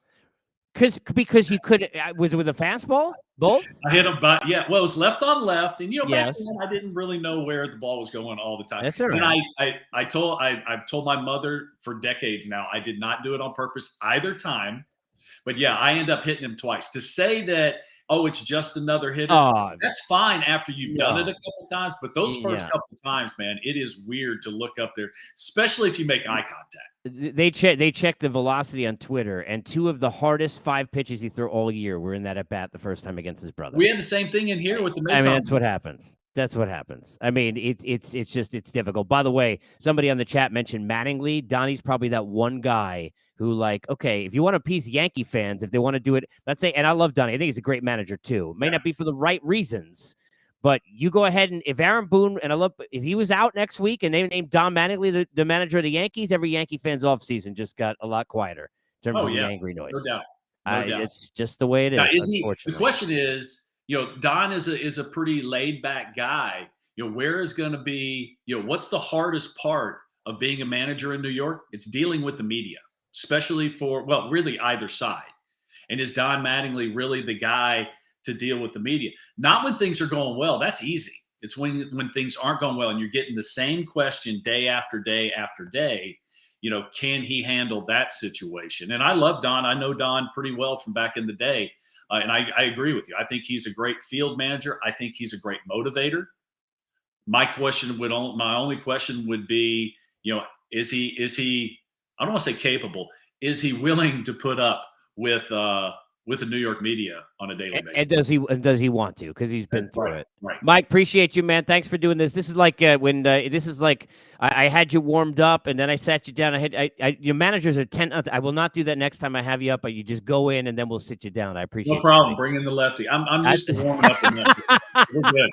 Speaker 1: Because you could. Was it with a fastball? Both?
Speaker 2: I hit him, but it was left on left, and back then I didn't really know where the ball was going all the time.
Speaker 1: That's all right.
Speaker 2: And I've told my mother for decades now, I did not do it on purpose either time. But yeah, I end up hitting him twice. To say that, it's just another hitter, that's fine after you've done it a couple times. But those first couple times, man, it is weird to look up there, especially if you make eye contact.
Speaker 1: They check the velocity on Twitter, and 2 of the hardest 5 pitches he threw all year were in that at bat the first time against his brother.
Speaker 2: We had the same thing in here with the Mets.
Speaker 1: That's what happens. That's what happens. I mean, it's difficult. By the way, somebody on the chat mentioned Mattingly. Donnie's probably that one guy who, if you want to appease Yankee fans, if they want to do it, let's say, and I love Donnie. I think he's a great manager too. May not be for the right reasons, but you go ahead and if Aaron Boone, and if he was out next week and they named Don Mattingly the manager of the Yankees, every Yankee fan's offseason just got a lot quieter in terms of the angry noise.
Speaker 2: No doubt.
Speaker 1: It's just the way it is.
Speaker 2: Now, the question is, Don is a pretty laid back guy. Where is going to be, what's the hardest part of being a manager in New York? It's dealing with the media, especially really either side. And is Don Mattingly really the guy to deal with the media? Not when things are going well. That's easy. It's when things aren't going well and you're getting the same question day after day after day. Can he handle that situation? And I love Don. I know Don pretty well from back in the day. And I agree with you. I think he's a great field manager. I think he's a great motivator. My only question would be, is he, I don't want to say capable. Is he willing to put up with the New York media on a daily basis?
Speaker 1: And does he want to? Because he's been through it.
Speaker 2: Right.
Speaker 1: Mike, appreciate you, man. Thanks for doing this. This is like I had you warmed up and then I sat you down. Your managers are 10. I will not do that next time I have you up, but you just go in and then we'll sit you down. I appreciate it.
Speaker 2: No problem. Bring in the lefty. I'm used to warming up. We're good.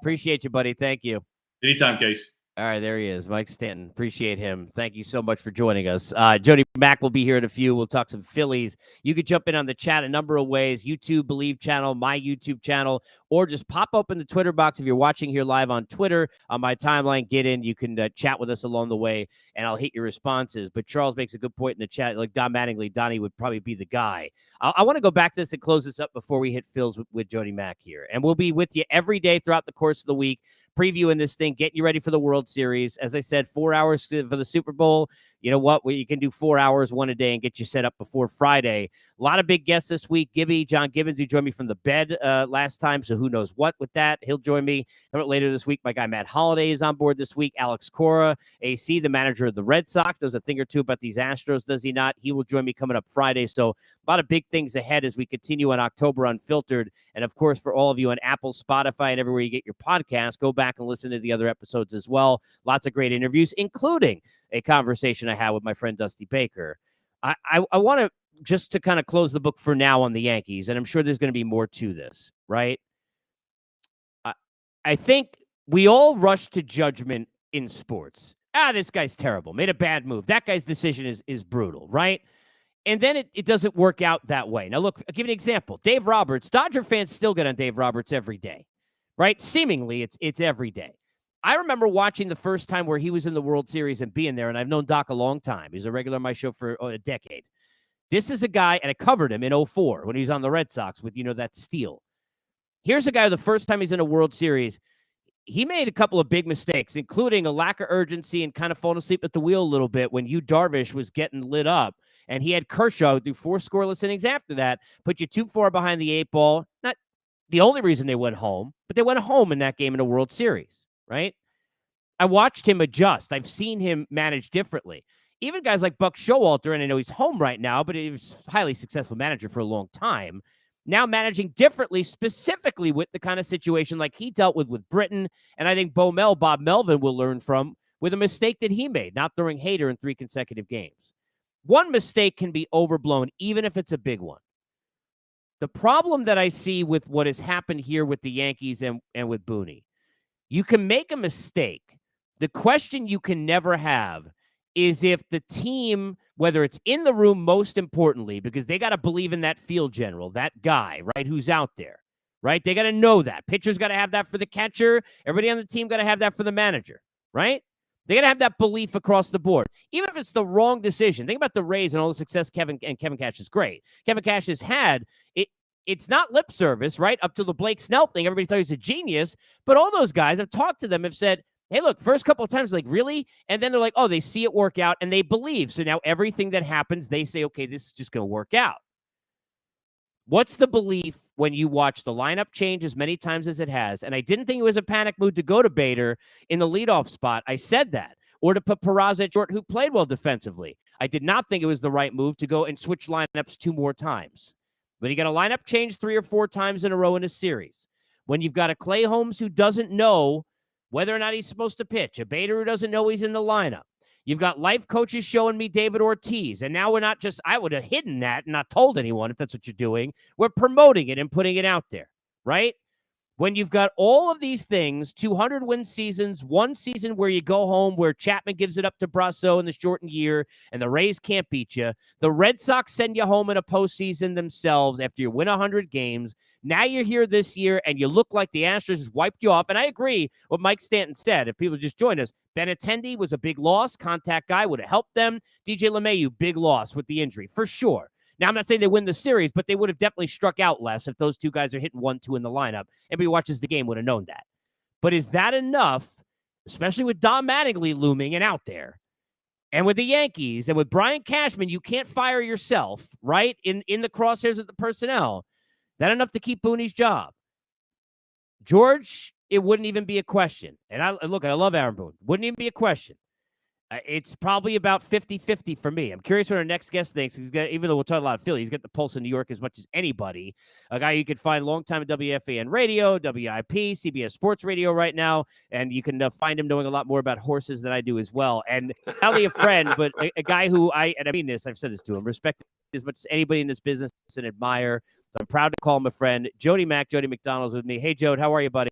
Speaker 1: Appreciate you, buddy. Thank you.
Speaker 2: Anytime, Case.
Speaker 1: All right, there he is, Mike Stanton. Appreciate him. Thank you so much for joining us. Jody Mack will be here in a few. We'll talk some Phillies. You could jump in on the chat a number of ways. YouTube Believe channel, my YouTube channel, or just pop open the Twitter box if you're watching here live on Twitter. On my timeline, get in. You can chat with us along the way, and I'll hit your responses. But Charles makes a good point in the chat. Like Don Mattingly, Donnie would probably be the guy. I want to go back to this and close this up before we hit Phil's with Jody Mack here. And we'll be with you every day throughout the course of the week, previewing this thing, getting you ready for the World Series. As I said, 4 hours for the Super Bowl, you know what? You can do 4 hours one a day and get you set up before Friday. A lot of big guests this week. John Gibbons, who joined me from the bed last time, so who knows what with that. He'll join me later this week. My guy Matt Holliday is on board this week. Alex Cora, AC, the manager of the Red Sox, knows a thing or two about these Astros, does he not? He will join me coming up Friday. So a lot of big things ahead as we continue on October Unfiltered. And, of course, for all of you on Apple, Spotify, and everywhere you get your podcast, go back and listen to the other episodes as well. Lots of great interviews, including a conversation I had with my friend Dusty Baker. I want to just to kind of close the book for now on the Yankees, and I'm sure there's going to be more to this, right? I think we all rush to judgment in sports. This guy's terrible, made a bad move. That guy's decision is brutal, right? And then it doesn't work out that way. Now, look, I'll give you an example. Dave Roberts, Dodger fans still get on Dave Roberts every day, right? Seemingly, it's every day. I remember watching the first time where he was in the World Series and being there, and I've known Doc a long time. He's a regular on my show for a decade. This is a guy, and I covered him in 2004 when he was on the Red Sox with, that steal. Here's a guy, the first time he's in a World Series, he made a couple of big mistakes, including a lack of urgency and kind of falling asleep at the wheel a little bit when Yu Darvish was getting lit up. And he had Kershaw do 4 scoreless innings after that, put you too far behind the 8 ball. Not the only reason they went home, but they went home in that game in the World Series, right? I watched him adjust. I've seen him manage differently. Even guys like Buck Showalter, and I know he's home right now, but he was a highly successful manager for a long time, now managing differently, specifically with the kind of situation like he dealt with Britton, and I think Bob Melvin will learn from with a mistake that he made, not throwing Hader in 3 consecutive games. One mistake can be overblown, even if it's a big one. The problem that I see with what has happened here with the Yankees and with Booney, you can make a mistake. The question you can never have is if the team, whether it's in the room, most importantly, because they got to believe in that field general, that guy, right, who's out there, right? They got to know that. Pitcher's got to have that for the catcher. Everybody on the team got to have that for the manager, right? They got to have that belief across the board, even if it's the wrong decision. Think about the Rays and all the success Kevin Cash is great. Kevin Cash has had it. It's not lip service, right? Up to the Blake Snell thing, everybody thought he's a genius, but all those guys I've talked to them have said, hey, look, first couple of times, like, really? And then they're like, oh, they see it work out and they believe. So now everything that happens, they say, okay, this is just going to work out. What's the belief when you watch the lineup change as many times as it has? And I didn't think it was a panic move to go to Bader in the leadoff spot. I said that. Or to put Peraza at short, who played well defensively. I did not think it was the right move to go and switch lineups 2 more times. But you got a lineup change 3 or 4 times in a row in a series. When you've got a Clay Holmes who doesn't know whether or not he's supposed to pitch, a Bader who doesn't know he's in the lineup. You've got life coaches showing me David Ortiz, and now we're not just, I would have hidden that and not told anyone if that's what you're doing. We're promoting it and putting it out there, right? When you've got all of these things, 200-win seasons, one season where you go home where Chapman gives it up to Brasso in the shortened year and the Rays can't beat you. The Red Sox send you home in a postseason themselves after you win 100 games. Now you're here this year and you look like the Astros has wiped you off. And I agree what Mike Stanton said. If people just join us, Benintendi was a big loss. Contact guy would have helped them. DJ LeMahieu, big loss with the injury for sure. Now, I'm not saying they win the series, but they would have definitely struck out less if those 2 guys are hitting 1-2 in the lineup. Everybody who watches the game would have known that. But is that enough, especially with Don Mattingly looming and out there, and with the Yankees, and with Brian Cashman, you can't fire yourself, right, in the crosshairs of the personnel. Is that enough to keep Booney's job? George, it wouldn't even be a question. And I love Aaron Boone. Wouldn't even be a question. It's probably about 50-50 for me. I'm curious what our next guest thinks. Even though we'll talk a lot of Philly, he's got the pulse in New York as much as anybody. A guy you can find long time at WFAN Radio, WIP, CBS Sports Radio right now, and you can find him knowing a lot more about horses than I do as well. And not only a friend, but a guy who I mean this, I've said this to him, respect as much as anybody in this business and admire. So I'm proud to call him a friend. Jody McDonald's with me. Hey, Jode, how are you, buddy?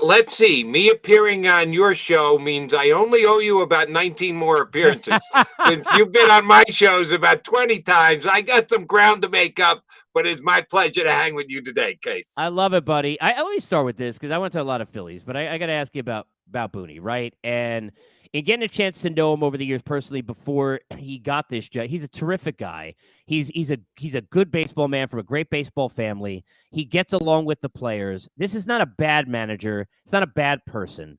Speaker 3: Let's see. Me appearing on your show means I only owe you about 19 more appearances. Since you've been on my shows about 20 times, I got some ground to make up, but it's my pleasure to hang with you today, Case.
Speaker 1: I love it, buddy. I always start with this because I went to a lot of Phillies, but I got to ask you about Booney, right? And in getting a chance to know him over the years personally before he got this job, he's a terrific guy. He's a good baseball man from a great baseball family. He gets along with the players. This is not a bad manager. It's not a bad person.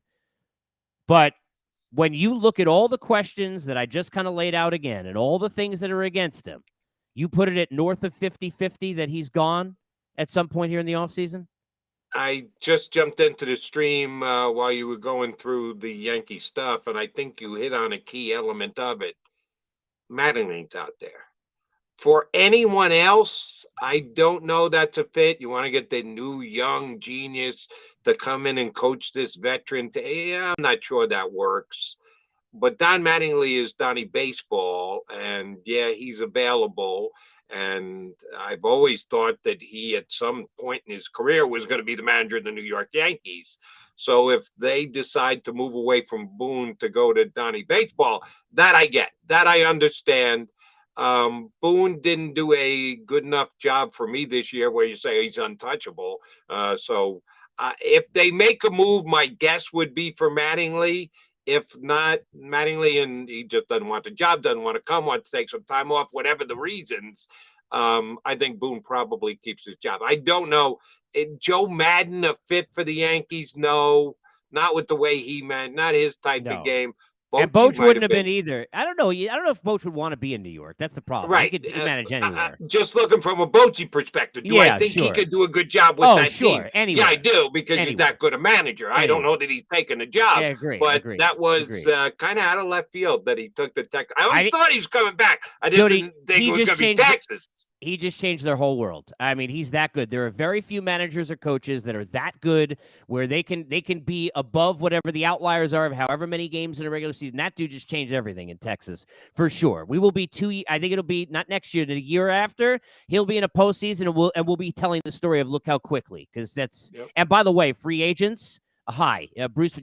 Speaker 1: But when you look at all the questions that I just kind of laid out again and all the things that are against him, you put it at north of 50-50 that he's gone at some point here in the offseason?
Speaker 3: I just jumped into the stream while you were going through the Yankee stuff, and I think you hit on a key element of it. Mattingly's out there. For anyone else, I don't know that's a fit. You want to get the new young genius to come in and coach this veteran. I'm not sure that works. But Don Mattingly is Donnie Baseball, and yeah, he's available. And I've always thought that he, at some point in his career, was going to be the manager of the New York Yankees. So if they decide to move away from Boone to go to Donnie Baseball, that I get, that I understand. Boone didn't do a good enough job for me this year, where you say he's untouchable. So if they make a move, my guess would be for Mattingly. If not, Mattingly, and he just doesn't want the job, doesn't want to come, wants to take some time off, whatever the reasons, I think Boone probably keeps his job. I don't know. Joe Madden a fit for the Yankees? No, not with the way he meant, not his type of game.
Speaker 1: And Boch wouldn't have been either. I don't know. I don't know if Boch would want to be in New York. That's the problem.
Speaker 3: Right.
Speaker 1: He could manage anywhere.
Speaker 3: Just looking from a Bochy perspective, do I think he could do a good job with that team?
Speaker 1: Anywhere.
Speaker 3: Yeah, I do, because he's that good a manager. I don't know that he's taking a job.
Speaker 1: Yeah, agree.
Speaker 3: But that was kind of out of left field that he took the tech. I always thought he was coming back. I didn't think it was going to be Texas.
Speaker 1: He just changed their whole world. I mean, he's that good. There are very few managers or coaches that are that good where they can be above whatever the outliers are of however many games in a regular season. That dude just changed everything in Texas for sure. We will be I think it'll be not next year, the year after. He'll be in a postseason, and we'll be telling the story of look how quickly, because that's. Yep. And by the way, free agents. High.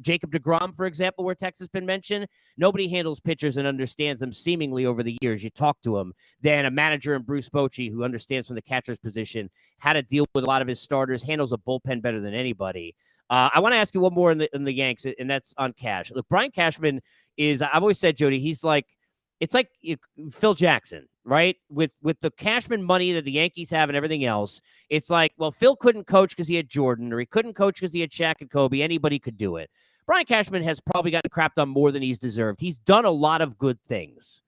Speaker 1: Jacob deGrom, for example, where Texas has been mentioned, nobody handles pitchers and understands them seemingly over the years. You talk to him, than a manager in Bruce Bochy, who understands from the catcher's position how to deal with a lot of his starters, handles a bullpen better than anybody. I want to ask you one more in the Yanks, and that's on Cash. Look, Brian Cashman is, I've always said, Jody, he's like, it's like Phil Jackson, right? With the Cashman money that the Yankees have and everything else, it's like, well, Phil couldn't coach because he had Jordan, or he couldn't coach because he had Shaq and Kobe. Anybody could do it. Brian Cashman has probably gotten crapped on more than he's deserved. He's done a lot of good things.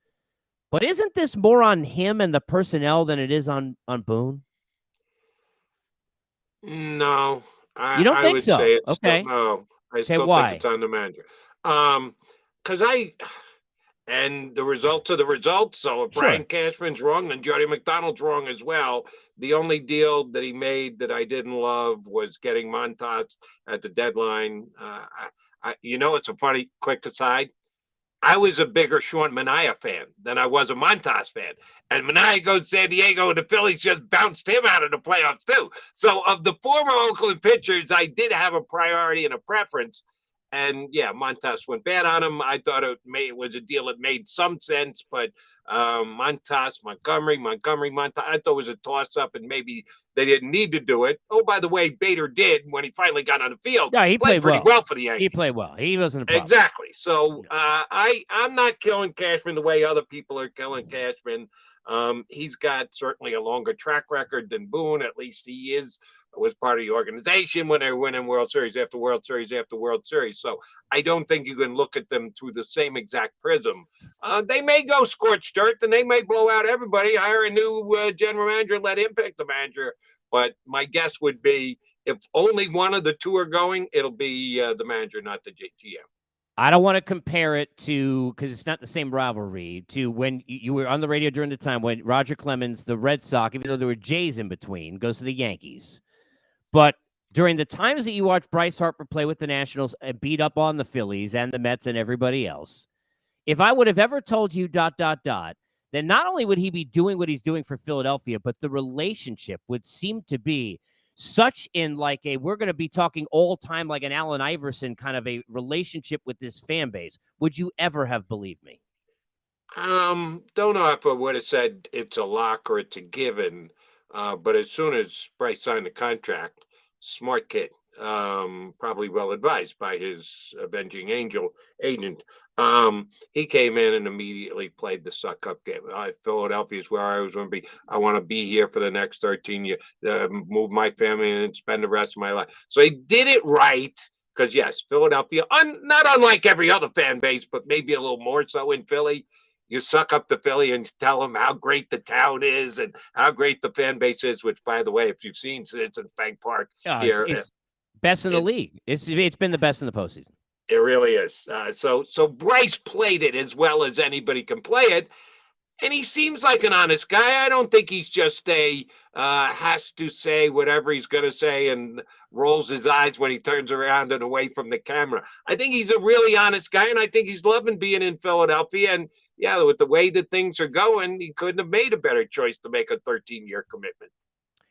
Speaker 1: But isn't this more on him and the personnel than it is on Boone?
Speaker 3: No.
Speaker 1: You don't think so? Okay.
Speaker 3: No, I still think it's on the manager. Because and the results are the results. So if Brian Cashman's wrong, then Jody McDonald's wrong as well. The only deal that he made that I didn't love was getting Montas at the deadline. It's a funny quick aside. I was a bigger Sean Manaea fan than I was a Montas fan. And Manaea goes to San Diego, and the Phillies just bounced him out of the playoffs too. So of the former Oakland pitchers, I did have a priority and a preference. And yeah, Montas went bad on him. I thought it was a deal that made some sense, but Montas, Montgomery, Montas, I thought it was a toss-up, and maybe they didn't need to do it. Oh, by the way, Bader did when he finally got on the field.
Speaker 1: Yeah, he played
Speaker 3: pretty well for the Yankees.
Speaker 1: He played well. He wasn't a problem.
Speaker 3: Exactly. So I'm not killing Cashman the way other people are killing Cashman. He's got certainly a longer track record than Boone. At least he was part of the organization when they were winning World Series after World Series after World Series. So I don't think you can look at them through the same exact prism. They may go scorched earth, and they may blow out everybody, hire a new general manager, let him pick the manager. But my guess would be if only one of the two are going, it'll be the manager, not the GM.
Speaker 1: I don't want to compare it to, because it's not the same rivalry, to when you were on the radio during the time when Roger Clemens, the Red Sox, even though there were Jays in between, goes to the Yankees. But during the times that you watch Bryce Harper play with the Nationals and beat up on the Phillies and the Mets and everybody else, if I would have ever told you ... then not only would he be doing what he's doing for Philadelphia, but the relationship would seem to be such in like we're going to be talking all time like an Allen Iverson kind of a relationship with this fan base. Would you ever have believed me?
Speaker 3: Don't know if I would have said it's a lock or it's a given. But as soon as Bryce signed the contract, smart kid, probably well advised by his avenging angel agent. He came in and immediately played the suck up game. Philadelphia is where I was going to be. I want to be here for the next 13 years, move my family and spend the rest of my life. So he did it right. Because, yes, Philadelphia, not unlike every other fan base, but maybe a little more so in Philly, you suck up to Philly and tell them how great the town is and how great the fan base is, which, by the way, if you've seen Citizens Bank Park here,
Speaker 1: It's best in the league. It's been the best in the postseason.
Speaker 3: It really is. So Bryce played it as well as anybody can play it. And he seems like an honest guy. I don't think he's just has to say whatever he's going to say and rolls his eyes when he turns around and away from the camera. I think he's a really honest guy, and I think he's loving being in Philadelphia. And yeah, with the way that things are going, he couldn't have made a better choice to make a 13-year commitment.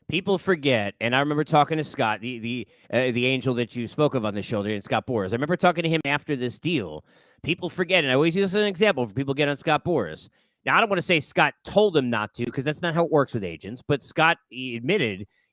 Speaker 1: People forget, and I remember talking to Scott, the angel that you spoke of on the show, and Scott Boras. I remember talking to him after this deal. People forget, and I always use this as an example for people get on Scott Boras. Now, I don't want to say Scott told him not to, because that's not how it works with agents, but Scott he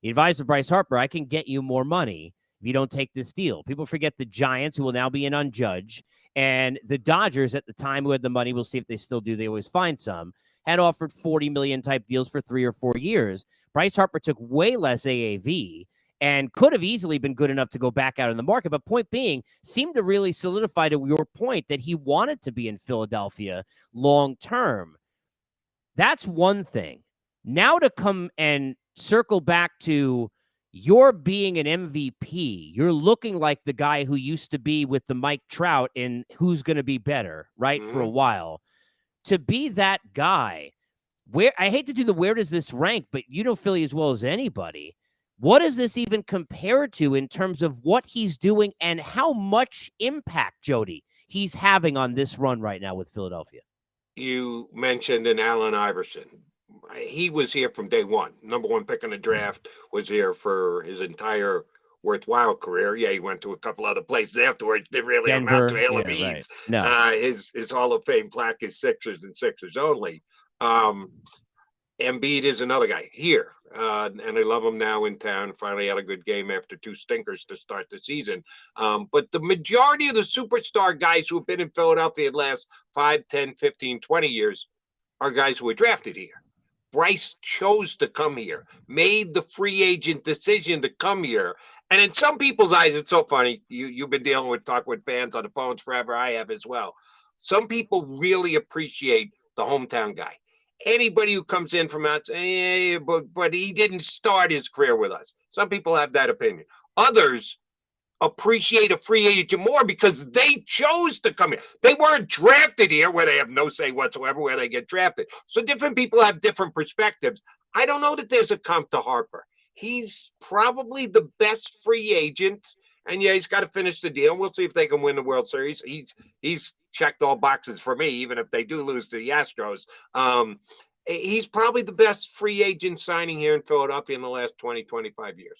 Speaker 1: advised Bryce Harper, I can get you more money if you don't take this deal. People forget the Giants, who will now be in unjudged, and the Dodgers at the time who had the money, we'll see if they still do, they always find some, had offered $40 million type deals for 3 or 4 years. Bryce Harper took way less AAV and could have easily been good enough to go back out in the market. But point being, seemed to really solidify to your point that he wanted to be in Philadelphia long term. That's one thing. Now to come and circle back to you're being an MVP. You're looking like the guy who used to be with the Mike Trout in Who's Going to Be Better, right, for a while. To be that guy, where I hate to do the where does this rank, but you know Philly as well as anybody. What does this even compare to in terms of what he's doing and how much impact, Jody, he's having on this run right now with Philadelphia?
Speaker 3: You mentioned an Allen Iverson. He was here from day one. Number 1 pick in the draft, was here for his entire worthwhile career. Yeah, he went to a couple other places afterwards. Didn't really amount to hell of beans.
Speaker 1: No.
Speaker 3: His Hall of Fame plaque is Sixers and Sixers only. Embiid is another guy here, and I love him now in town. Finally had a good game after 2 stinkers to start the season. But the majority of the superstar guys who have been in Philadelphia the last 5, 10, 15, 20 years are guys who were drafted here. Bryce chose to come here, made the free agent decision to come here. And in some people's eyes, it's so funny. You've been dealing with talk with fans on the phones forever. I have as well. Some people really appreciate the hometown guy. Anybody who comes in from outside, but he didn't start his career with us. Some people have that opinion. Others appreciate a free agent more because they chose to come here. They weren't drafted here, where they have no say whatsoever where they get drafted. So different people have different perspectives. I don't know that there's a comp to Harper. He's probably the best free agent. And yeah, he's got to finish the deal. We'll see if they can win the World Series. He's checked all boxes for me, even if they do lose to the Astros. He's probably the best free agent signing here in Philadelphia in the last 20, 25 years.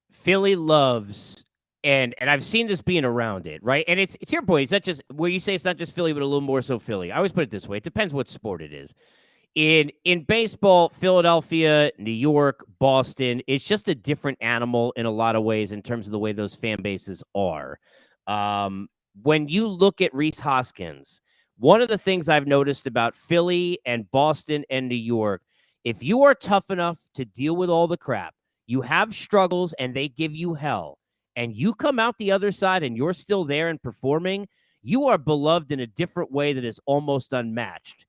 Speaker 1: Philly loves, and I've seen this being around it, right? And it's your point. It's not just where you say it's not just Philly, but a little more so Philly. I always put it this way. It depends what sport it is. In baseball, Philadelphia, New York, Boston, it's just a different animal in a lot of ways in terms of the way those fan bases are. When you look at Rhys Hoskins, one of the things I've noticed about Philly and Boston and New York, if you are tough enough to deal with all the crap, you have struggles and they give you hell, and you come out the other side and you're still there and performing, you are beloved in a different way that is almost unmatched.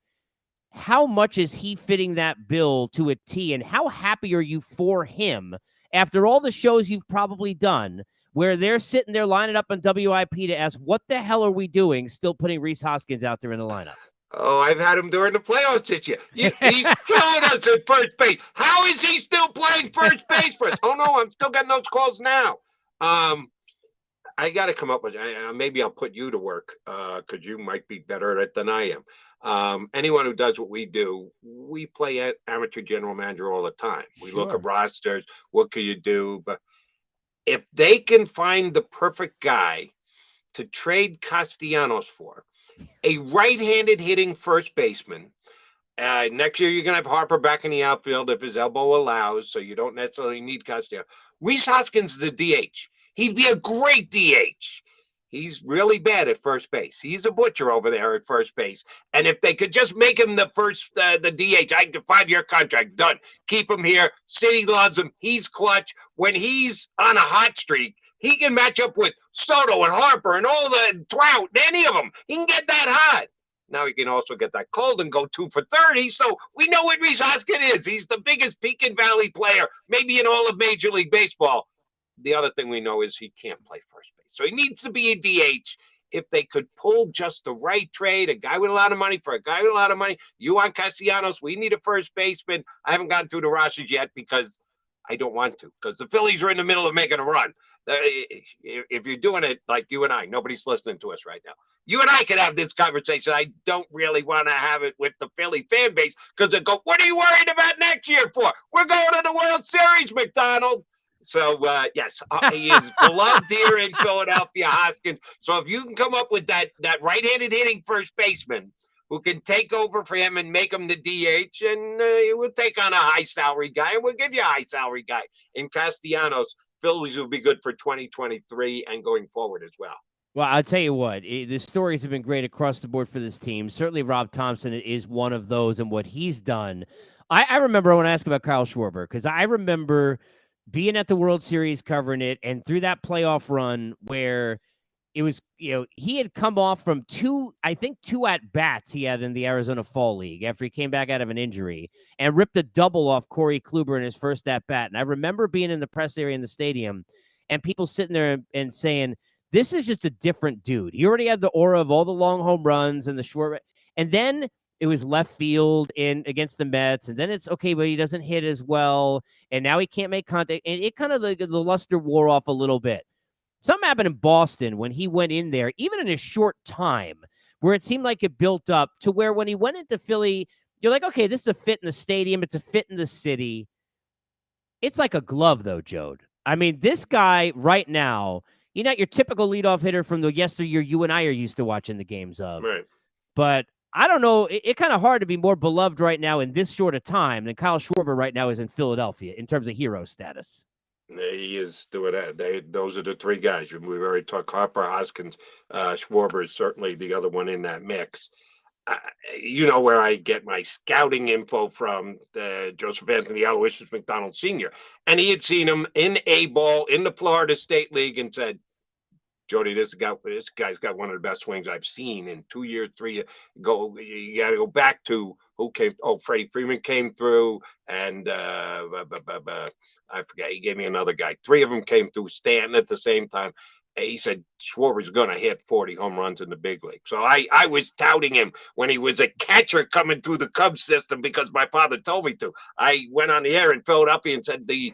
Speaker 1: How much is he fitting that bill to a T, and how happy are you for him after all the shows you've probably done where they're sitting there lining up on WIP to ask, what the hell are we doing still putting Rhys Hoskins out there in the lineup?
Speaker 3: Oh, I've had him during the playoffs this year. He's killing us at first base. How is he still playing first base for us? Oh, no, I'm still getting those calls now. I got to come up with, maybe I'll put you to work because you might be better at it than I am. Anyone who does what we do, we play at amateur general manager all the time. We look at rosters. What can you do? But if they can find the perfect guy to trade Castellanos for, a right-handed hitting first baseman, next year you're going to have Harper back in the outfield if his elbow allows, so you don't necessarily need Castellanos. Rhys Hoskins is a DH. He'd be a great DH. He's really bad at first base. He's a butcher over there at first base. And if they could just make him the DH, I get 5-year contract, done. Keep him here. City loves him. He's clutch. When he's on a hot streak, He can match up with Soto and Harper and all the Trout, any of them. He can get that hot. Now he can also get that cold and go 2 for 30. So we know what Rhys Hoskins is. He's the biggest Pekin Valley player, maybe in all of Major League Baseball. The other thing we know is he can't play first base. So he needs to be a DH. If they could pull just the right trade, a guy with a lot of money for a guy with a lot of money, Juan Castellanos, we need a first baseman. I haven't gotten through the rosters yet because I don't want to, because the Phillies are in the middle of making a run. If you're doing it like you and I, nobody's listening to us right now. You and I can have this conversation. I don't really want to have it with the Philly fan base because they go, what are you worried about next year for? We're going to the World Series, McDonald. So, yes, he is beloved here in Philadelphia, Hoskins. So if you can come up with that right-handed hitting first baseman who can take over for him and make him the DH, and we'll take on a high salary guy, and we'll give you a high salary guy in Castellanos. Phillies will be good for 2023 and going forward as well.
Speaker 1: Well, I'll tell you what, the stories have been great across the board for this team. Certainly Rob Thompson is one of those, and what he's done. I remember when I asked about Kyle Schwarber, because I remember being at the World Series covering it, and through that playoff run where it was, he had come off from two at-bats he had in the Arizona Fall League after he came back out of an injury and ripped a double off Corey Kluber in his first at-bat. And I remember being in the press area in the stadium and people sitting there and saying, this is just a different dude. He already had the aura of all the long home runs and the short, and then it was left field in against the Mets, and then it's okay, but he doesn't hit as well, and now he can't make contact, and it kind of the luster wore off a little bit. Something happened in Boston when he went in there, even in a short time, where it seemed like it built up to where when he went into Philly, you're like, okay, this is a fit in the stadium, it's a fit in the city. It's like a glove, though, Jode. I mean, this guy right now, you're not your typical leadoff hitter from the yesteryear you and I are used to watching the games of.
Speaker 3: Right.
Speaker 1: But I don't know. It's kind of hard to be more beloved right now in this short of time than Kyle Schwarber right now is in Philadelphia in terms of hero status.
Speaker 3: He is doing that. Those are the three guys. We've already talked Harper, Hoskins, Schwarber is certainly the other one in that mix. You know where I get my scouting info from, Joseph Anthony Aloysius McDonald Sr. And he had seen him in A-ball in the Florida State League and said, Jody, this guy's got one of the best swings I've seen in 2 years, 3 years. You got to go back to who came. Oh, Freddie Freeman came through, and I forget. He gave me another guy. 3 of them came through, Stanton at the same time. He said Schwarber's going to hit 40 home runs in the big league. So I was touting him when he was a catcher coming through the Cubs system because my father told me to. I went on the air in Philadelphia and said the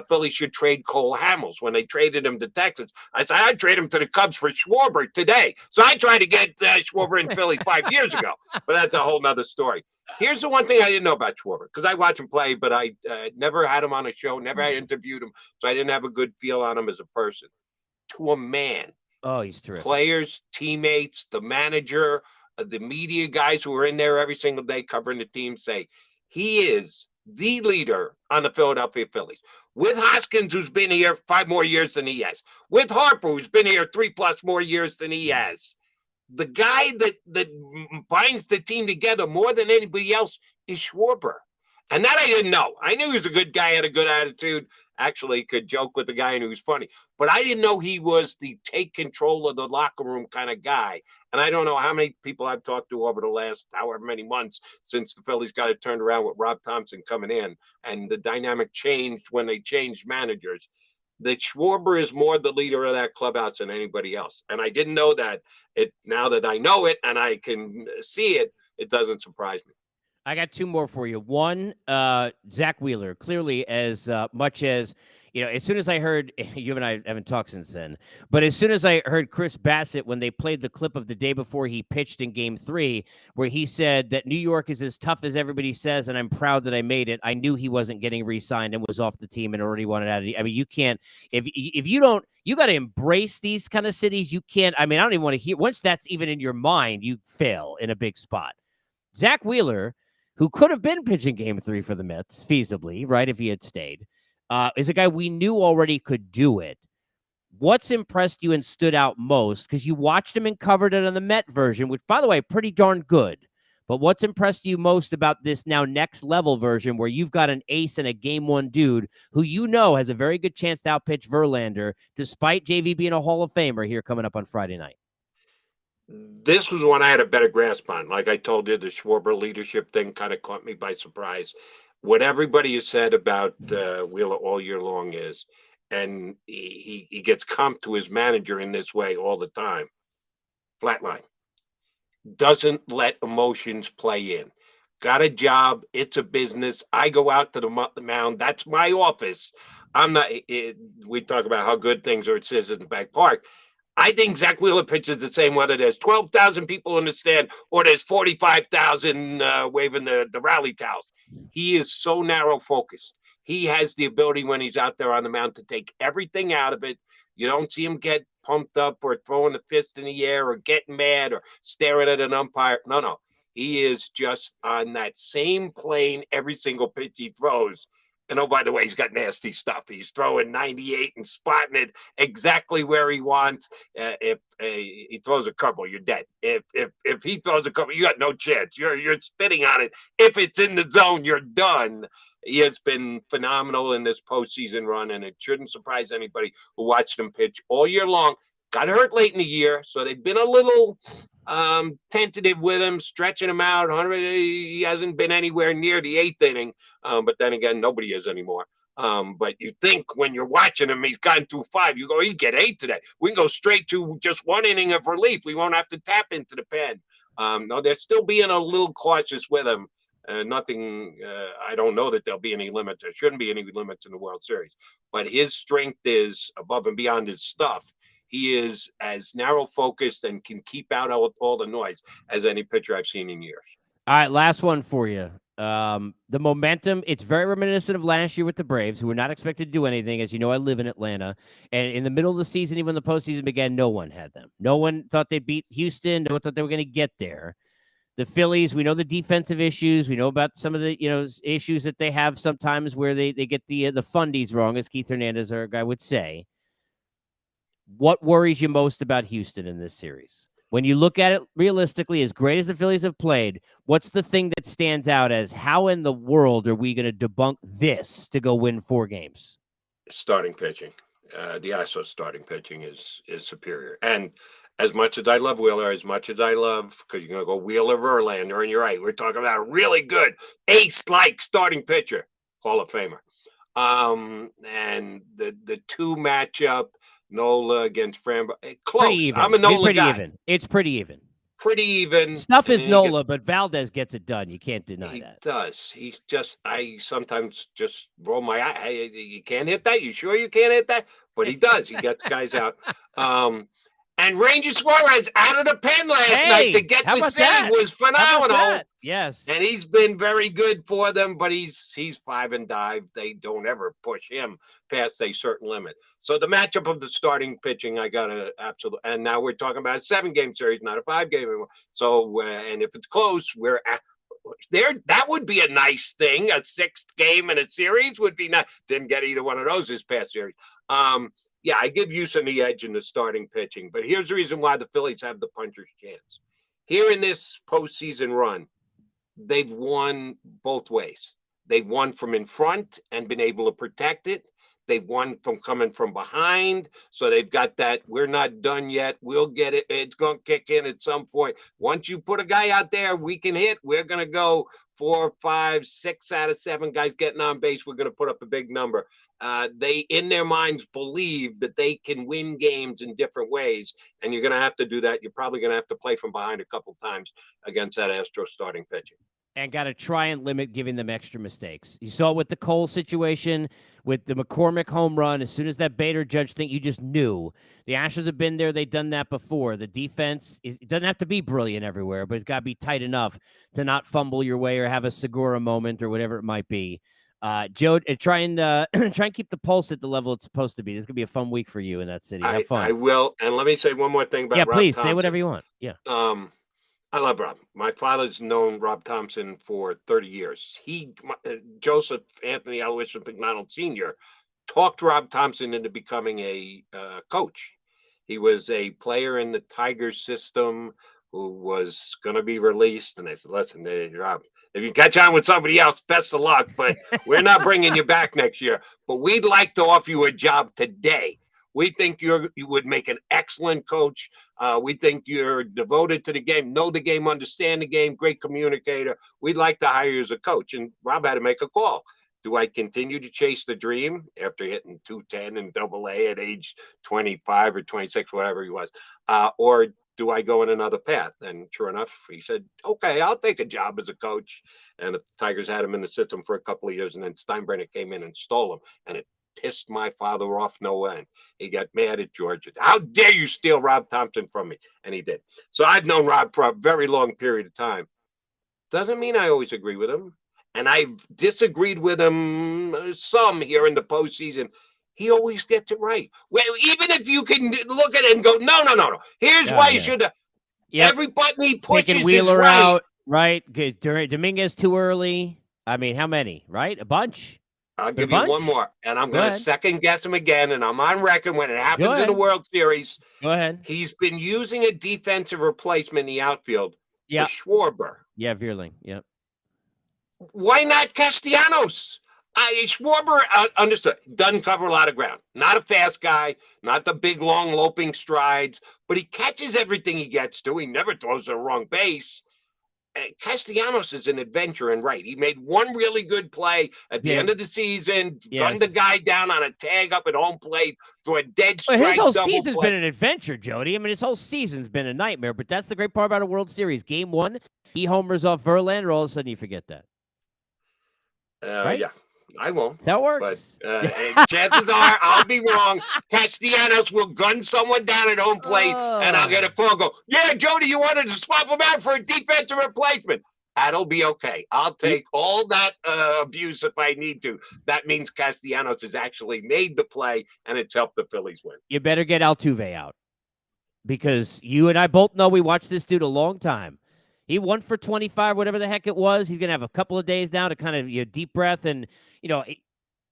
Speaker 3: Philly should trade Cole Hamels when they traded him to Texas. I said, I'd trade him to the Cubs for Schwarber today. So I tried to get Schwarber in Philly 5 years ago, but that's a whole nother story. Here's the one thing I didn't know about Schwarber, because I watch him play, but I never had him on a show, never had interviewed him, so I didn't have a good feel on him as a person. To a man.
Speaker 1: Oh, he's terrific. Players,
Speaker 3: teammates, the manager, the media guys who are in there every single day covering the team say he is the leader on the Philadelphia Phillies. With Hoskins, who's been here 5 more years than he has. With Harper, who's been here 3+ more years than he has. The guy that binds the team together more than anybody else is Schwarber. And that I didn't know. I knew he was a good guy, had a good attitude, actually could joke with the guy and he was funny. But I didn't know he was the take control of the locker room kind of guy. And I don't know how many people I've talked to over the last however many months since the Phillies got it turned around with Rob Thompson coming in. And the dynamic changed when they changed managers. That Schwarber is more the leader of that clubhouse than anybody else. And I didn't know that. Now that I know it and I can see it, it doesn't surprise me.
Speaker 1: I got 2 more for you. One, Zach Wheeler, clearly as much as, as soon as I heard, you and I haven't talked since then, but as soon as I heard Chris Bassett, when they played the clip of the day before he pitched in Game 3, where he said that New York is as tough as everybody says, and I'm proud that I made it, I knew he wasn't getting re-signed and was off the team and already wanted out of the, I mean, you can't, if you don't, you got to embrace these kind of cities. You can't, I mean, I don't even want to hear, once that's even in your mind, you fail in a big spot. Zach Wheeler, who could have been pitching Game 3 for the Mets, feasibly, right, if he had stayed, is a guy we knew already could do it. What's impressed you and stood out most? Because you watched him and covered it on the Met version, which, by the way, pretty darn good. But what's impressed you most about this now next level version where you've got an ace and a game one dude who has a very good chance to outpitch Verlander, despite JV being a Hall of Famer here coming up on Friday night?
Speaker 3: This was one I had a better grasp on. Like I told you, the Schwarber leadership thing kind of caught me by surprise. What everybody has said about Wheeler all year long is, and he gets comped to his manager in this way all the time. Flatline. Doesn't let emotions play in. Got a job. It's a business. I go out to the mound. That's my office. I'm not. We talk about how good things are at Citizens Bank Park. I think Zach Wheeler pitches the same whether there's 12,000 people in the stand or there's 45,000 waving the rally towels. He is so narrow focused. He has the ability when he's out there on the mound to take everything out of it. You don't see him get pumped up or throwing a fist in the air or getting mad or staring at an umpire. No. He is just on that same plane every single pitch he throws. And oh, by the way, he's got nasty stuff. He's throwing 98 and spotting it exactly where he wants. If he throws a curveball, you're dead. If he throws a curveball, you got no chance. You're spitting on it. If it's in the zone, you're done. He has been phenomenal in this postseason run, and it shouldn't surprise anybody who watched him pitch all year long. Got hurt late in the year, so they've been a little tentative with him, stretching him out. He hasn't been anywhere near the eighth inning, but then again, nobody is anymore. But you think when you're watching him, he's gotten through 5. You go, he get 8 today. We can go straight to just 1 inning of relief. We won't have to tap into the pen. No, they're still being a little cautious with him. Nothing. I don't know that there'll be any limits. There shouldn't be any limits in the World Series. But his strength is above and beyond his stuff. He is as narrow focused and can keep out all the noise as any pitcher I've seen in years.
Speaker 1: All right, last one for you. The momentum, it's very reminiscent of last year with the Braves, who were not expected to do anything. As you know, I live in Atlanta. And in the middle of the season, even when the postseason began, no one had them. No one thought they'd beat Houston. No one thought they were going to get there. The Phillies, we know the defensive issues. We know about some of the issues that they have sometimes where they get the fundies wrong, as Keith Hernandez, our guy, would say. What worries you most about Houston in this series? When you look at it realistically, as great as the Phillies have played, what's the thing that stands out as how in the world are we going to debunk this to go win 4 games?
Speaker 3: Starting pitching. The Astros starting pitching is superior. And as much as I love Wheeler, as much as I love, because you're going to go Wheeler Verlander, and you're right, we're talking about a really good ace-like starting pitcher, Hall of Famer. And the 2 matchup, Nola against Framber, close. I'm a Nola guy.
Speaker 1: Even. It's pretty even.
Speaker 3: Pretty even.
Speaker 1: Stuff is Nola, but Valdez gets it done. You can't deny that.
Speaker 3: He does. He's just, I sometimes just roll my eye. Hey, you can't hit that? You sure you can't hit that? But he does. He gets guys out. And Ranger Suarez out of the pen last night to get the save was phenomenal.
Speaker 1: Yes.
Speaker 3: And he's been very good for them, but he's 5 and dive. They don't ever push him past a certain limit. So the matchup of the starting pitching, I got to absolutely. And now we're talking about a 7-game series, not a 5-game anymore. So, and if it's close, we're at there. That would be a nice thing. A 6th game in a series would be nice. Didn't get either one of those this past series. Yeah, I give Houston the edge in the starting pitching, but here's the reason why the Phillies have the puncher's chance. Here in this postseason run, they've won both ways. They've won from in front and been able to protect it. They've won from coming from behind. So they've got that, we're not done yet. We'll get it. It's going to kick in at some point. Once you put a guy out there, we can hit. We're going to go 4, 5, 6 out of 7 guys getting on base. We're going to put up a big number. They, in their minds, believe that they can win games in different ways. And you're going to have to do that. You're probably going to have to play from behind a couple times against that Astros starting pitching.
Speaker 1: And got to try and limit giving them extra mistakes. You saw it with the Cole situation, with the McCormick home run. As soon as that Bader Judge thing, you just knew. The Astros have been there. They've done that before. The defense, it doesn't have to be brilliant everywhere, but it's got to be tight enough to not fumble your way or have a Segura moment or whatever it might be. Joe, try and keep the pulse at the level it's supposed to be. This is going to be a fun week for you in that city. Have fun.
Speaker 3: I will. And let me say one more thing about Rob
Speaker 1: please,
Speaker 3: Thompson.
Speaker 1: say whatever you want. Yeah.
Speaker 3: I love Rob. My father's known Rob Thompson for 30 years. Joseph Anthony Aloysius McDonald Sr. talked Rob Thompson into becoming a coach. He was a player in the Tigers system who was going to be released. And they said, listen, Rob, if you catch on with somebody else, best of luck, but we're not bringing you back next year. But we'd like to offer you a job today. We think you would make an excellent coach. We think you're devoted to the game, know the game, understand the game, great communicator. We'd like to hire you as a coach. And Rob had to make a call. Do I continue to chase the dream after hitting 210 in AA at age 25 or 26, whatever he was? Or do I go in another path? And sure enough, he said, okay, I'll take a job as a coach. And the Tigers had him in the system for a couple of years. And then Steinbrenner came in and stole him. And it pissed my father off no end. He got mad at Georgia. How dare you steal Rob Thompson from me? And he did. So I've known Rob for a very long period of time. Doesn't mean I always agree with him. And I've disagreed with him some here in the postseason. He always gets it right. Well, even if you can look at it and go, no. Here's why you should have. Yep. Every button he pushes
Speaker 1: Taking Wheeler
Speaker 3: is right.
Speaker 1: out, right? Dominguez too early. I mean, how many, right? A bunch.
Speaker 3: I'll give you one more. And I'm going to second guess him again. And I'm on record when it happens in the World Series.
Speaker 1: Go ahead.
Speaker 3: He's been using a defensive replacement in the outfield for Schwarber.
Speaker 1: Yeah, Vierling. Yep.
Speaker 3: Why not Castellanos? Schwarber, understood, doesn't cover a lot of ground. Not a fast guy, not the big, long, loping strides, but he catches everything he gets to. He never throws to the wrong base. Castellanos is an adventurer and right. He made one really good play at the end of the season, gunned the guy down on a tag up at home plate to a dead strike.
Speaker 1: Well, his whole season's been an adventure, Jody. I mean, his whole season's been a nightmare, but that's the great part about a World Series. Game 1, he homers off Verlander, all of a sudden you forget that. Right?
Speaker 3: Yeah, I won't.
Speaker 1: That's how it works.
Speaker 3: But chances are I'll be wrong. Castellanos will gun someone down at home plate, and I'll get a call. Go, yeah, Jody, you wanted to swap him out for a defensive replacement. That'll be okay. I'll take all that abuse if I need to. That means Castellanos has actually made the play, and it's helped the Phillies win.
Speaker 1: You better get Altuve out, because you and I both know we watched this dude a long time. He won for 25, whatever the heck it was. He's going to have a couple of days now to kind of deep breath. And,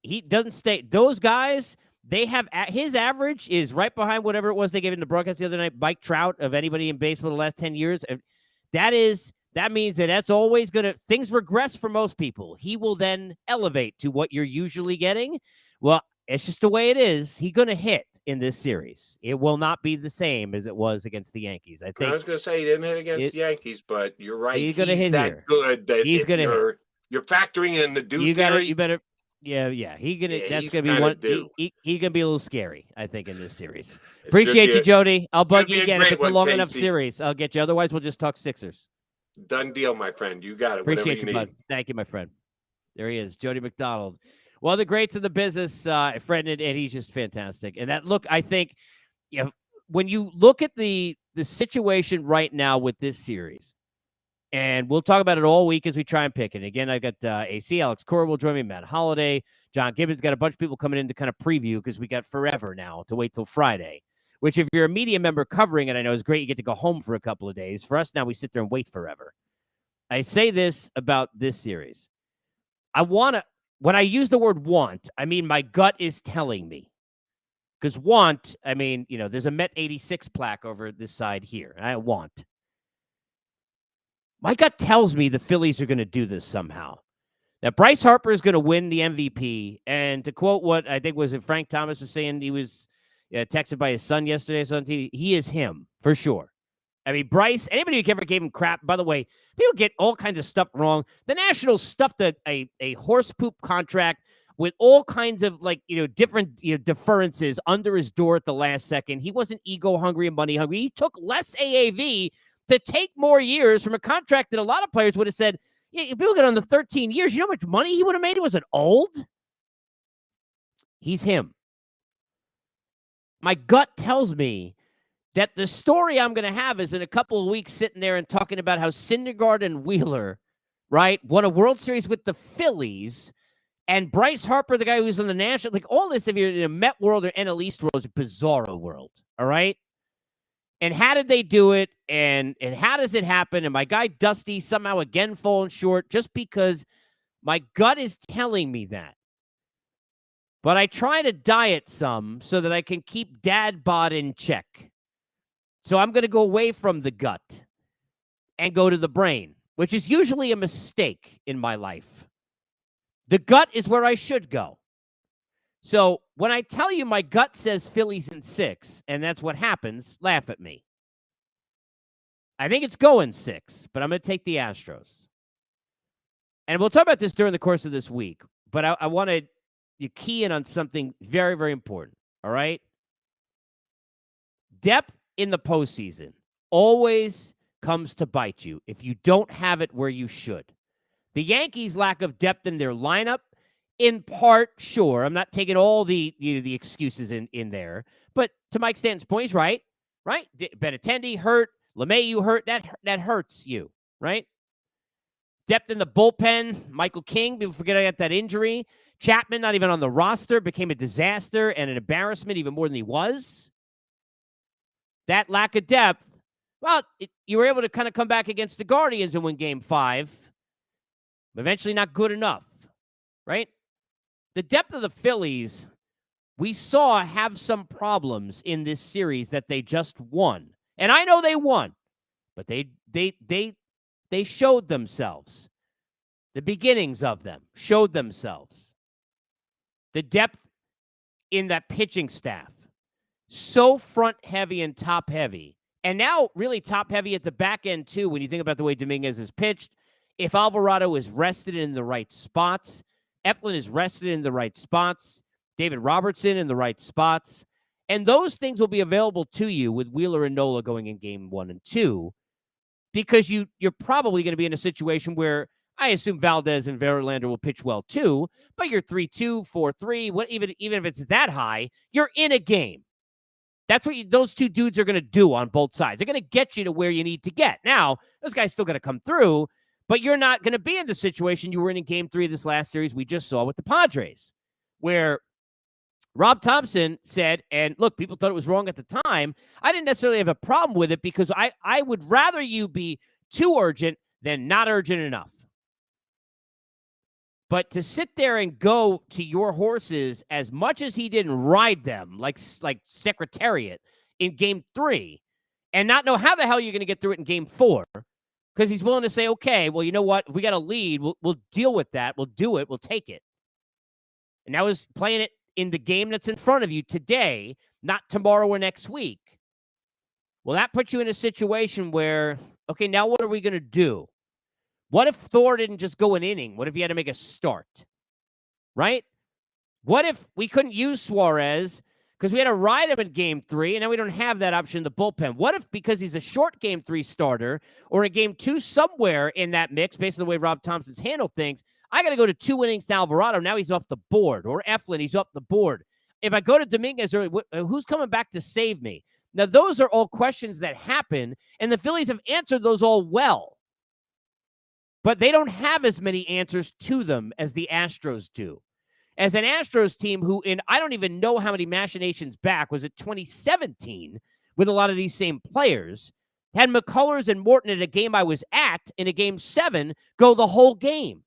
Speaker 1: he doesn't stay. Those guys, they have his average is right behind whatever it was they gave in the broadcast the other night, Mike Trout, of anybody in baseball the last 10 years. That means that's always going to, things regress for most people. He will then elevate to what you're usually getting. Well, it's just the way it is. He's going to hit in this series. It will not be the same as it was against the Yankees. I think.
Speaker 3: I was going to say he didn't hit against the Yankees, but you're right.
Speaker 1: He's going to hit
Speaker 3: that
Speaker 1: here.
Speaker 3: Good that
Speaker 1: he's going to hit.
Speaker 3: You're factoring in the dude.
Speaker 1: You better. Yeah. That's going to be one. He's going to be a little scary, I think, in this series. Appreciate you, Jody. I'll bug you again if it's a long enough series. I'll get you. Otherwise, we'll just talk Sixers.
Speaker 3: Done deal, my friend. You got it.
Speaker 1: Appreciate you, bud. Thank you, my friend. There he is, Jody McDonald. One of the greats of the business, friend, and he's just fantastic. And that look, I think, when you look at the situation right now with this series, and we'll talk about it all week as we try and pick it. Again, I've got AC, Alex Cora will join me, Matt Holliday, John Gibbons, got a bunch of people coming in to kind of preview because we got forever now to wait till Friday, which if you're a media member covering it, I know is great. You get to go home for a couple of days. For us now, we sit there and wait forever. I say this about this series. When I use the word want, I mean my gut is telling me. Because want, I mean, there's a Met 86 plaque over this side here. I want. My gut tells me the Phillies are going to do this somehow. Now, Bryce Harper is going to win the MVP. And to quote what I think was it Frank Thomas was saying, he was texted by his son yesterday on TV, he is him, for sure. I mean, Bryce, anybody who ever gave him crap, by the way, people get all kinds of stuff wrong. The Nationals stuffed a horse poop contract with all kinds of different deferences under his door at the last second. He wasn't ego hungry and money hungry. He took less AAV to take more years from a contract that a lot of players would have said, if people get on the 13 years, you know how much money he would have made? Was it old? He's him. My gut tells me that the story I'm going to have is in a couple of weeks sitting there and talking about how Syndergaard and Wheeler, right, won a World Series with the Phillies, and Bryce Harper, the guy who's in the National, all this, if you're in a Met world or NL East world, is a bizarro world, all right? And how did they do it, and how does it happen? And my guy Dusty somehow again falling short just because my gut is telling me that. But I try to diet some so that I can keep dad bod in check. So I'm going to go away from the gut. and go to the brain, which is usually a mistake in my life. The gut is where I should go. So when I tell you my gut says Phillies in 6, and that's what happens, laugh at me. I think it's going 6, but I'm going to take the Astros. And we'll talk about this during the course of this week, but I wanted you key in on something very, very important, all right? Depth in the postseason always comes to bite you if you don't have it where you should. The Yankees' lack of depth in their lineup, in part, sure. I'm not taking all the excuses in there. But to Mike Stanton's point, he's right? Benintendi hurt. LeMahieu hurt. That hurts you, right? Depth in the bullpen. Michael King, people forget I got that injury. Chapman, not even on the roster, became a disaster and an embarrassment even more than he was. That lack of depth, well, you were able to kind of come back against the Guardians and win Game 5. Eventually not good enough, right? The depth of the Phillies, we saw have some problems in this series that they just won. And I know they won, but they showed themselves. The beginnings of them showed themselves. The depth in that pitching staff, so front heavy and top heavy. And now really top heavy at the back end too when you think about the way Dominguez is pitched. If Alvarado is rested in the right spots, Eflin is rested in the right spots, David Robertson in the right spots, and those things will be available to you with Wheeler and Nola going in Game 1 and 2 because you're probably going to be in a situation where I assume Valdez and Verlander will pitch well too, but you're 3-2, 4-3, even if it's that high, you're in a game. That's what those two dudes are going to do on both sides. They're going to get you to where you need to get. Now, those guys still got to come through, but you're not going to be in the situation you were in Game 3 of this last series we just saw with the Padres, where Rob Thompson said, and look, people thought it was wrong at the time. I didn't necessarily have a problem with it because I would rather you be too urgent than not urgent enough. But to sit there and go to your horses as much as he didn't ride them like Secretariat in Game 3 and not know how the hell you're going to get through it in Game 4 because he's willing to say, okay, well, you know what? If we got a lead, we'll deal with that. We'll do it. We'll take it. And that was playing it in the game that's in front of you today, not tomorrow or next week. Well, that puts you in a situation where, okay, now what are we going to do? What if Thor didn't just go an inning? What if he had to make a start? Right? What if we couldn't use Suarez because we had to ride him in Game 3, and now we don't have that option in the bullpen? What if because he's a short Game 3 starter or in Game 2 somewhere in that mix, based on the way Rob Thompson's handled things, I got to go to 2 innings to Alvarado. Now he's off the board. Or Eflin, he's off the board. If I go to Dominguez early, who's coming back to save me? Now, those are all questions that happen, and the Phillies have answered those all well. But they don't have as many answers to them as the Astros do. As an Astros team who, I don't even know how many machinations back, was it 2017, with a lot of these same players, had McCullers and Morton at a game I was at in a Game 7 go the whole game.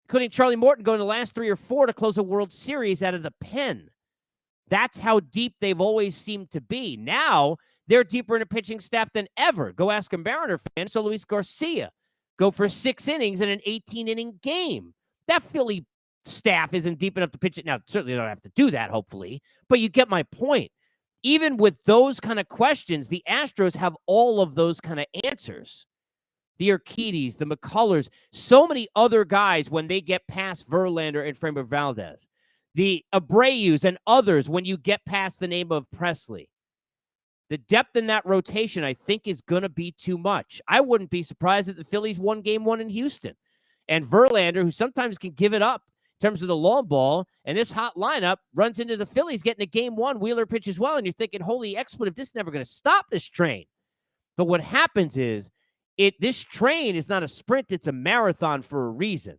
Speaker 1: Including Charlie Morton going the last 3 or 4 to close a World Series out of the pen. That's how deep they've always seemed to be. Now, they're deeper in a pitching staff than ever. Go ask a Mariner fan. So Luis Garcia go for 6 innings in an 18-inning game. That Philly staff isn't deep enough to pitch it. Now, certainly they don't have to do that, hopefully. But you get my point. Even with those kind of questions, the Astros have all of those kind of answers. The Urquidis, the McCullers, so many other guys when they get past Verlander and Framber Valdez. The Abreu's and others when you get past the name of Presley. The depth in that rotation, I think, is going to be too much. I wouldn't be surprised if the Phillies won Game 1 in Houston. And Verlander, who sometimes can give it up in terms of the long ball, and this hot lineup runs into the Phillies getting a Game 1. Wheeler pitches well, and you're thinking, holy expletive, this is never going to stop this train. But what happens is, this train is not a sprint, it's a marathon for a reason.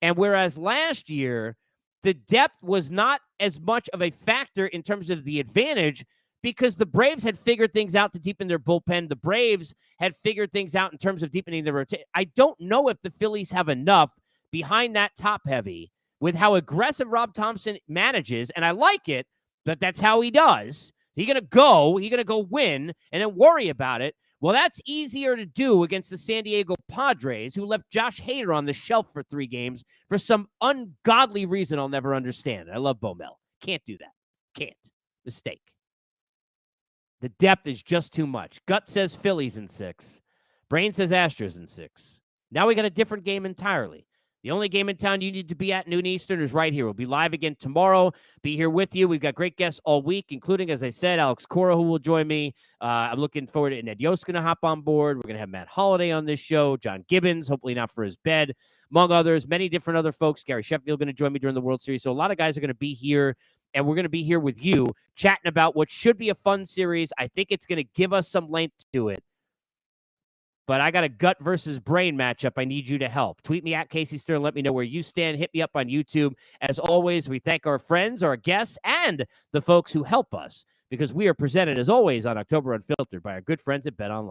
Speaker 1: And whereas last year, the depth was not as much of a factor in terms of the advantage because the Braves had figured things out to deepen their bullpen. The Braves had figured things out in terms of deepening their rotation. I don't know if the Phillies have enough behind that top heavy with how aggressive Rob Thompson manages, and I like it, but that's how he does. He's going to go win, and then worry about it. Well, that's easier to do against the San Diego Padres, who left Josh Hader on the shelf for 3 games for some ungodly reason I'll never understand. I love Bo Mel. Can't do that. Can't. Mistake. The depth is just too much. Gut says Phillies in 6. Brain says Astros in 6. Now we got a different game entirely. The only game in town you need to be at noon Eastern is right here. We'll be live again tomorrow. Be here with you. We've got great guests all week, including, as I said, Alex Cora, who will join me. I'm looking forward to it. Ned Yost going to hop on board. We're going to have Matt Holliday on this show. John Gibbons, hopefully not for his bed, among others. Many different other folks. Gary Sheffield going to join me during the World Series. So a lot of guys are going to be here, and we're going to be here with you chatting about what should be a fun series. I think it's going to give us some length to it. But I got a gut versus brain matchup. I need you to help. Tweet me at Casey Stern. Let me know where you stand. Hit me up on YouTube. As always, we thank our friends, our guests, and the folks who help us, because we are presented, as always, on October Unfiltered by our good friends at BetOnline.